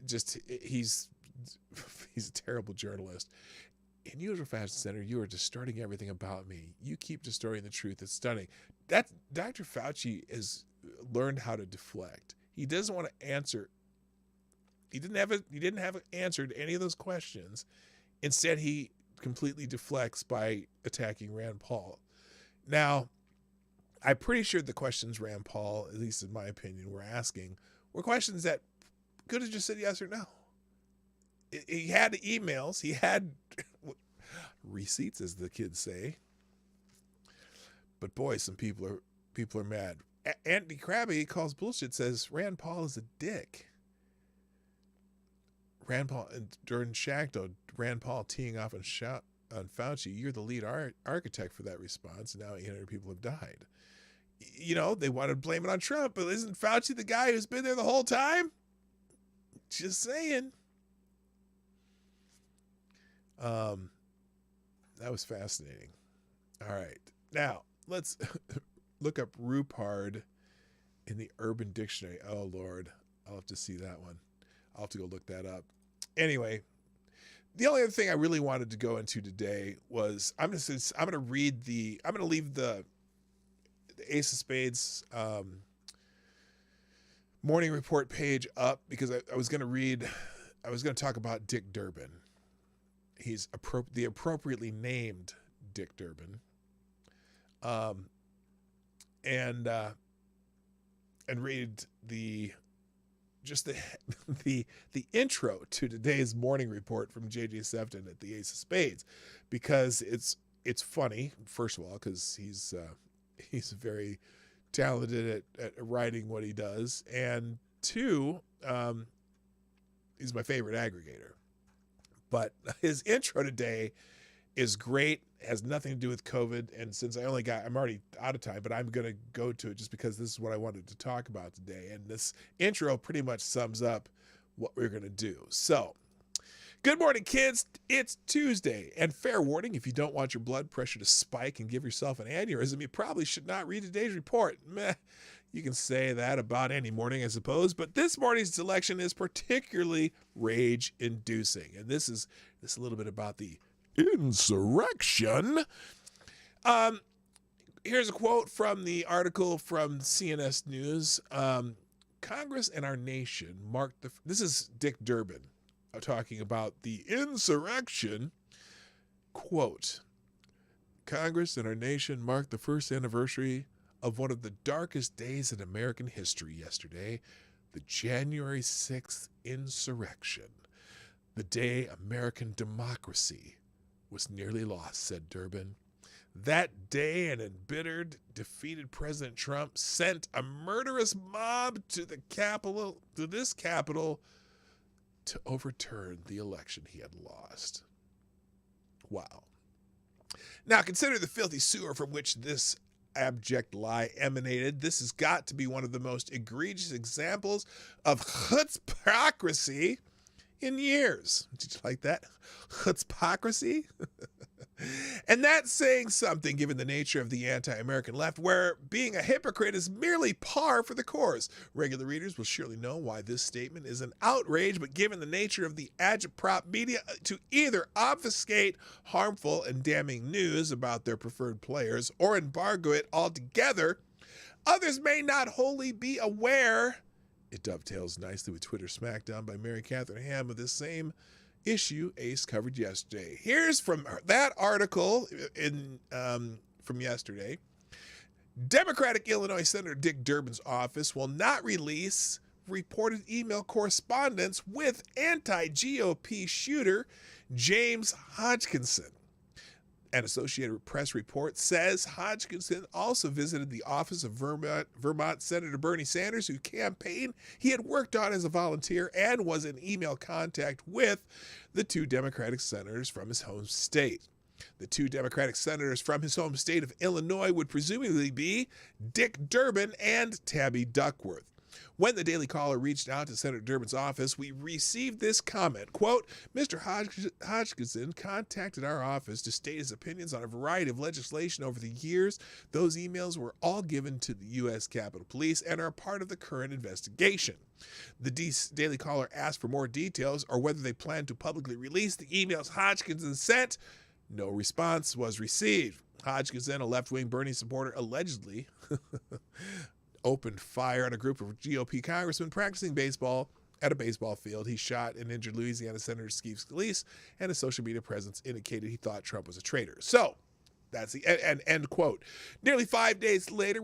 he's a terrible journalist. In Usual Fashion Center, you are distorting everything about me. You keep distorting the truth. It's stunning. That Dr. Fauci has learned how to deflect. He doesn't want to answer. He didn't have an answer to any of those questions. Instead, he completely deflects by attacking Rand Paul. Now, I'm pretty sure the questions Rand Paul, at least in my opinion, were asking were questions that could have just said yes or no. He had emails. He had receipts, as the kids say. But boy, some people are mad. Andy Krabby calls bullshit, says Rand Paul is a dick. Rand Paul, and during Shaq, though, Rand Paul teeing off on Fauci, you're the lead architect for that response, and now 800 people have died. You know, they want to blame it on Trump, but isn't Fauci the guy who's been there the whole time? Just saying. That was fascinating. All right. Now, let's look up Rupard in the Urban Dictionary. Oh, Lord. I'll have to see that one. I'll have to go look that up. Anyway, the only other thing I really wanted to go into today was I'm going to leave the Ace of Spades morning report page up because I was going to talk about Dick Durban. He's the appropriately named Dick Durban. And read the intro to today's morning report from J.J. Sefton at the Ace of Spades, because it's funny, first of all, because he's a very talented at writing what he does. And 2, he's my favorite aggregator. But his intro today is great, has nothing to do with COVID. And since I'm already out of time, but I'm going to go to it just because this is what I wanted to talk about today. And this intro pretty much sums up what we're going to do. So, good morning, kids. It's Tuesday. And fair warning, if you don't want your blood pressure to spike and give yourself an aneurysm, you probably should not read today's report. Meh. You can say that about any morning, I suppose, but this morning's selection is particularly rage-inducing. And this is a little bit about the insurrection. Here's a quote from the article from CNS News. Congress and our nation marked this is Dick Durban talking about the insurrection. Quote, Congress and our nation marked the first anniversary of one of the darkest days in American history yesterday, the January 6th insurrection, the day American democracy was nearly lost, said Durban. That day, an embittered, defeated President Trump sent a murderous mob to this Capitol to overturn the election he had lost. Wow. Now, consider the filthy sewer from which this abject lie emanated. This has got to be one of the most egregious examples of chutzpocracy in years. Did you like that? Chutzpocracy? And that's saying something given the nature of the anti-American left, where being a hypocrite is merely par for the course. Regular readers will surely know why this statement is an outrage, but given the nature of the agitprop media to either obfuscate harmful and damning news about their preferred players or embargo it altogether, others may not wholly be aware. It dovetails nicely with Twitter Smackdown by Mary Catherine Ham of this same issue Ace covered yesterday. Here's from that article from yesterday. Democratic Illinois Senator Dick Durbin's office will not release reported email correspondence with anti-GOP shooter James Hodgkinson. An Associated Press report says Hodgkinson also visited the office of Vermont Senator Bernie Sanders, whose campaign he had worked on as a volunteer, and was in email contact with the 2 Democratic senators from his home state. The 2 Democratic senators from his home state of Illinois would presumably be Dick Durbin and Tabby Duckworth. When the Daily Caller reached out to Senator Durbin's office, we received this comment, quote, Mr. Hodgkinson contacted our office to state his opinions on a variety of legislation over the years. Those emails were all given to the U.S. Capitol Police and are part of the current investigation. The Daily Caller asked for more details or whether they plan to publicly release the emails Hodgkinson sent. No response was received. Hodgkinson, a left-wing Bernie supporter, allegedly opened fire on a group of GOP congressmen practicing baseball at a baseball field. He shot and injured Louisiana Senator Steve Scalise, and his social media presence indicated he thought Trump was a traitor. So, that's the end quote. Nearly 5 days later,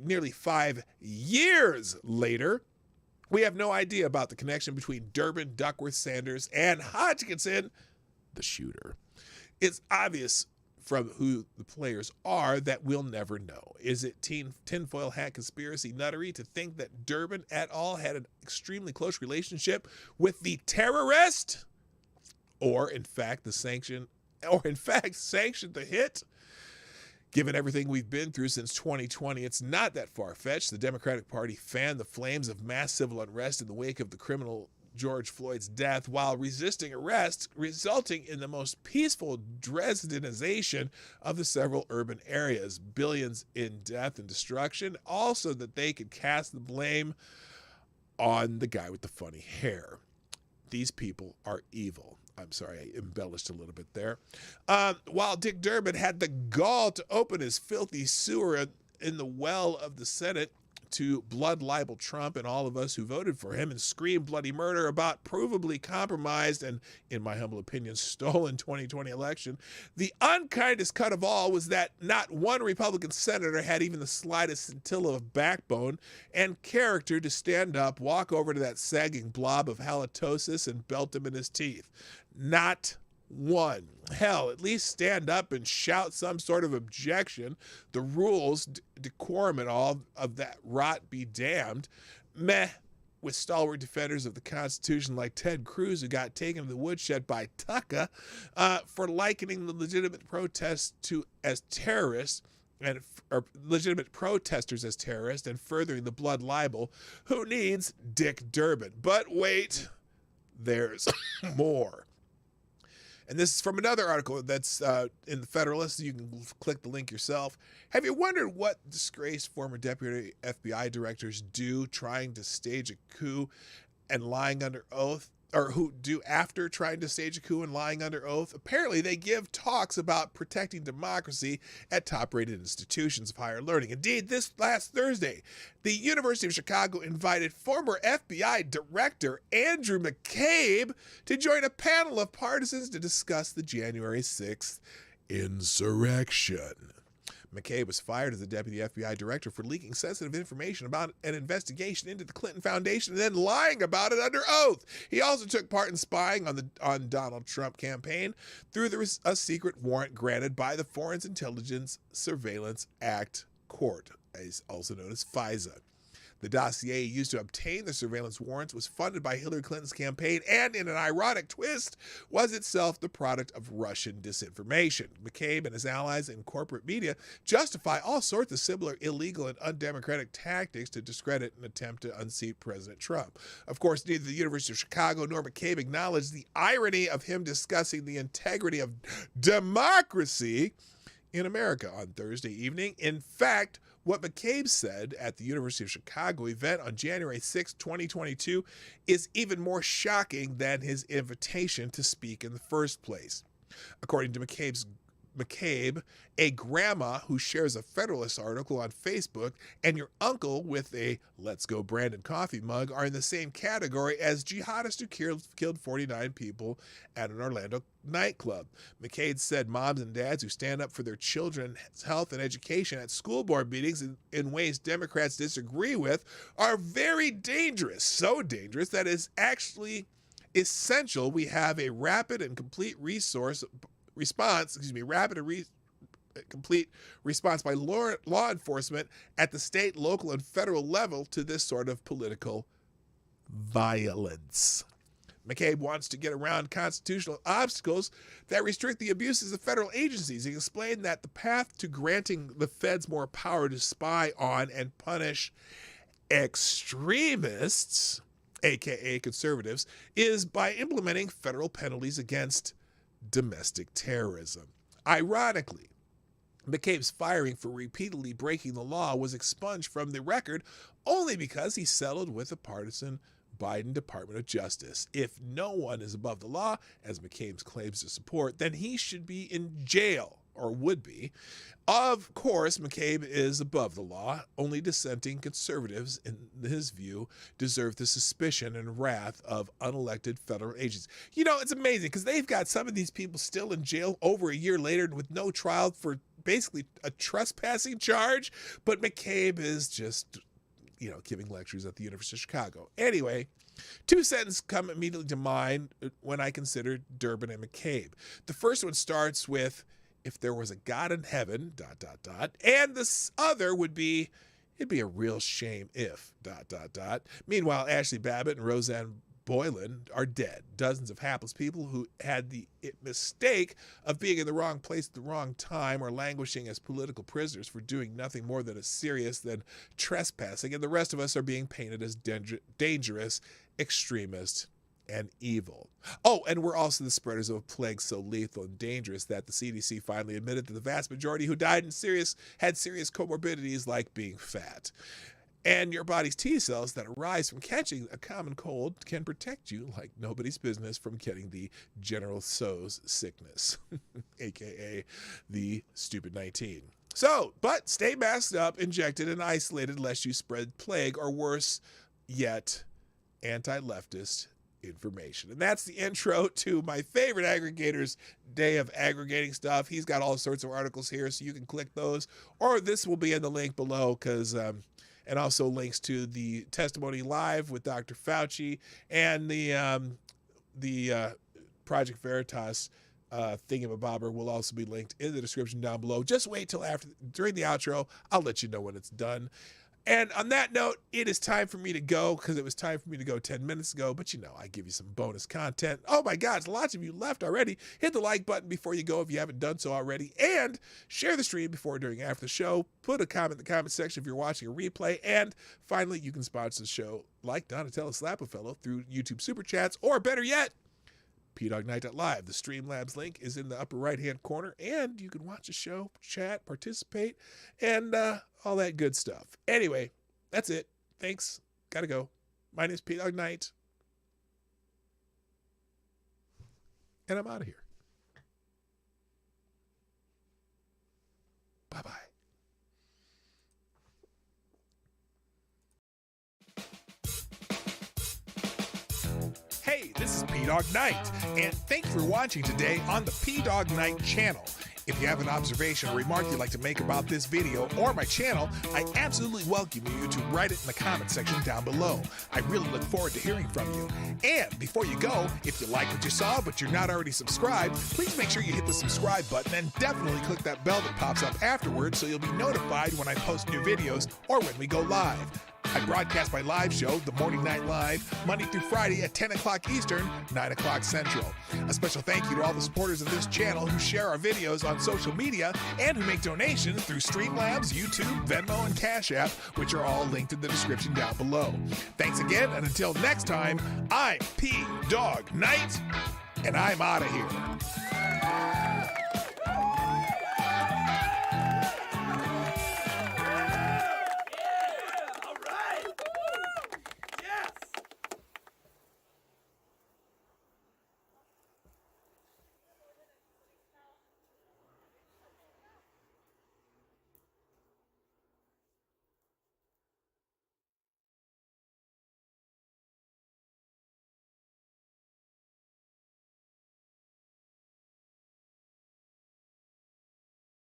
nearly 5 years later, we have no idea about the connection between Durbin, Duckworth, Sanders, and Hodgkinson, the shooter. It's obvious from who the players are that we'll never know. Is it tinfoil hat conspiracy nuttery to think that Durbin et al. Had an extremely close relationship with the terrorist? Or in fact sanctioned the hit? Given everything we've been through since 2020, it's not that far-fetched. The Democratic Party fanned the flames of mass civil unrest in the wake of the criminal George Floyd's death while resisting arrest, resulting in the most peaceful Dresdenization of the several urban areas. Billions in death and destruction. Also that they could cast the blame on the guy with the funny hair. These people are evil. I'm sorry, I embellished a little bit there. While Dick Durbin had the gall to open his filthy sewer in the well of the Senate to blood libel Trump and all of us who voted for him and scream bloody murder about provably compromised and, in my humble opinion, stolen 2020 election, the unkindest cut of all was that not one Republican senator had even the slightest scintilla of backbone and character to stand up, walk over to that sagging blob of halitosis and belt him in his teeth. Not one. Hell, at least stand up and shout some sort of objection. The rules, decorum, and all of that rot be damned. Meh. With stalwart defenders of the Constitution like Ted Cruz, who got taken to the woodshed by Tucker for likening the legitimate protests as terrorists, or legitimate protesters as terrorists, and furthering the blood libel. Who needs Dick Durban? But wait, there's more. And this is from another article that's in the Federalist. You can click the link yourself. Have you wondered what disgraced former deputy FBI directors do trying to stage a coup and lying under oath? Or who do after trying to stage a coup and lying under oath? Apparently, they give talks about protecting democracy at top-rated institutions of higher learning. Indeed, this last Thursday, the University of Chicago invited former FBI Director Andrew McCabe to join a panel of partisans to discuss the January 6th insurrection. McCabe was fired as the deputy FBI director for leaking sensitive information about an investigation into the Clinton Foundation and then lying about it under oath. He also took part in spying on Donald Trump campaign through a secret warrant granted by the Foreign Intelligence Surveillance Act Court, also known as FISA. The dossier used to obtain the surveillance warrants was funded by Hillary Clinton's campaign and, in an ironic twist, was itself the product of Russian disinformation. McCabe and his allies in corporate media justify all sorts of similar illegal and undemocratic tactics to discredit and attempt to unseat President Trump. Of course, neither the University of Chicago nor McCabe acknowledged the irony of him discussing the integrity of democracy in America on Thursday evening. In fact, what McCabe said at the University of Chicago event on January 6, 2022 is even more shocking than his invitation to speak in the first place. According to McCabe, a grandma who shares a Federalist article on Facebook and your uncle with a Let's Go Brandon coffee mug are in the same category as jihadists who killed 49 people at an Orlando nightclub. McCabe said moms and dads who stand up for their children's health and education at school board meetings in ways Democrats disagree with are very dangerous, so dangerous that it's actually essential we have a rapid and complete complete response by law enforcement at the state, local, and federal level to this sort of political violence. McCabe wants to get around constitutional obstacles that restrict the abuses of federal agencies. He explained that the path to granting the feds more power to spy on and punish extremists, aka conservatives, is by implementing federal penalties against domestic terrorism. Ironically, McCabe's firing for repeatedly breaking the law was expunged from the record only because he settled with a partisan Biden Department of Justice. If no one is above the law, as McCabe claims to support, then he should be in jail, or would be. Of course, McCabe is above the law. Only dissenting conservatives, in his view, deserve the suspicion and wrath of unelected federal agents. You know, it's amazing because they've got some of these people still in jail over a year later with no trial for basically a trespassing charge, but McCabe is just, giving lectures at the University of Chicago. Anyway, two sentences come immediately to mind when I consider Durban and McCabe. The first one starts with, if there was a God in heaven, ... and this other would be, it'd be a real shame if, ... Meanwhile, Ashley Babbitt and Roseanne Boylan are dead. Dozens of hapless people who had the mistake of being in the wrong place at the wrong time or languishing as political prisoners for doing nothing more than serious than trespassing, and the rest of us are being painted as dangerous, extremist, and evil. Oh, and we're also the spreaders of a plague so lethal and dangerous that the CDC finally admitted that the vast majority who died had serious comorbidities like being fat. And your body's T cells that arise from catching a common cold can protect you like nobody's business from getting the General Tso's sickness, aka the stupid 19. So, but stay masked up, injected, and isolated lest you spread plague or worse yet, anti-leftist information. And that's the intro to my favorite aggregator's day of aggregating stuff. He's got all sorts of articles here, so you can click those, or this will be in the link below, because and also links to the testimony live with Dr. Fauci and the Project Veritas thingamabobber will also be linked in the description down below. Just wait till during the outro. I'll let you know when it's done. And on that note, it is time for me to go, because it was time for me to go 10 minutes ago. But I give you some bonus content. Oh my God, lots of you left already. Hit the like button before you go if you haven't done so already. And share the stream before, during, after the show. Put a comment in the comment section if you're watching a replay. And finally, you can sponsor the show like Donatello Slapafellow through YouTube SuperChats, or better yet, PDawgKnight.live. The Streamlabs link is in the upper right-hand corner, and you can watch the show, chat, participate, and all that good stuff. Anyway, that's it. Thanks. Gotta go. My name is PDawgKnight, and I'm out of here. Bye-bye. Hey, this is PDawgKnight, and thank you for watching today on the PDawgKnight channel. If you have an observation or remark you'd like to make about this video or my channel, I absolutely welcome you to write it in the comment section down below. I really look forward to hearing from you. And before you go, if you like what you saw but you're not already subscribed, please make sure you hit the subscribe button and definitely click that bell that pops up afterwards so you'll be notified when I post new videos or when we go live. I broadcast my live show, The Morning Night Live, Monday through Friday at 10 o'clock Eastern, 9 o'clock Central. A special thank you to all the supporters of this channel who share our videos on social media and who make donations through Streamlabs, YouTube, Venmo, and Cashapp, which are all linked in the description down below. Thanks again, and until next time, I'm PDawgKnight, and I'm out of here.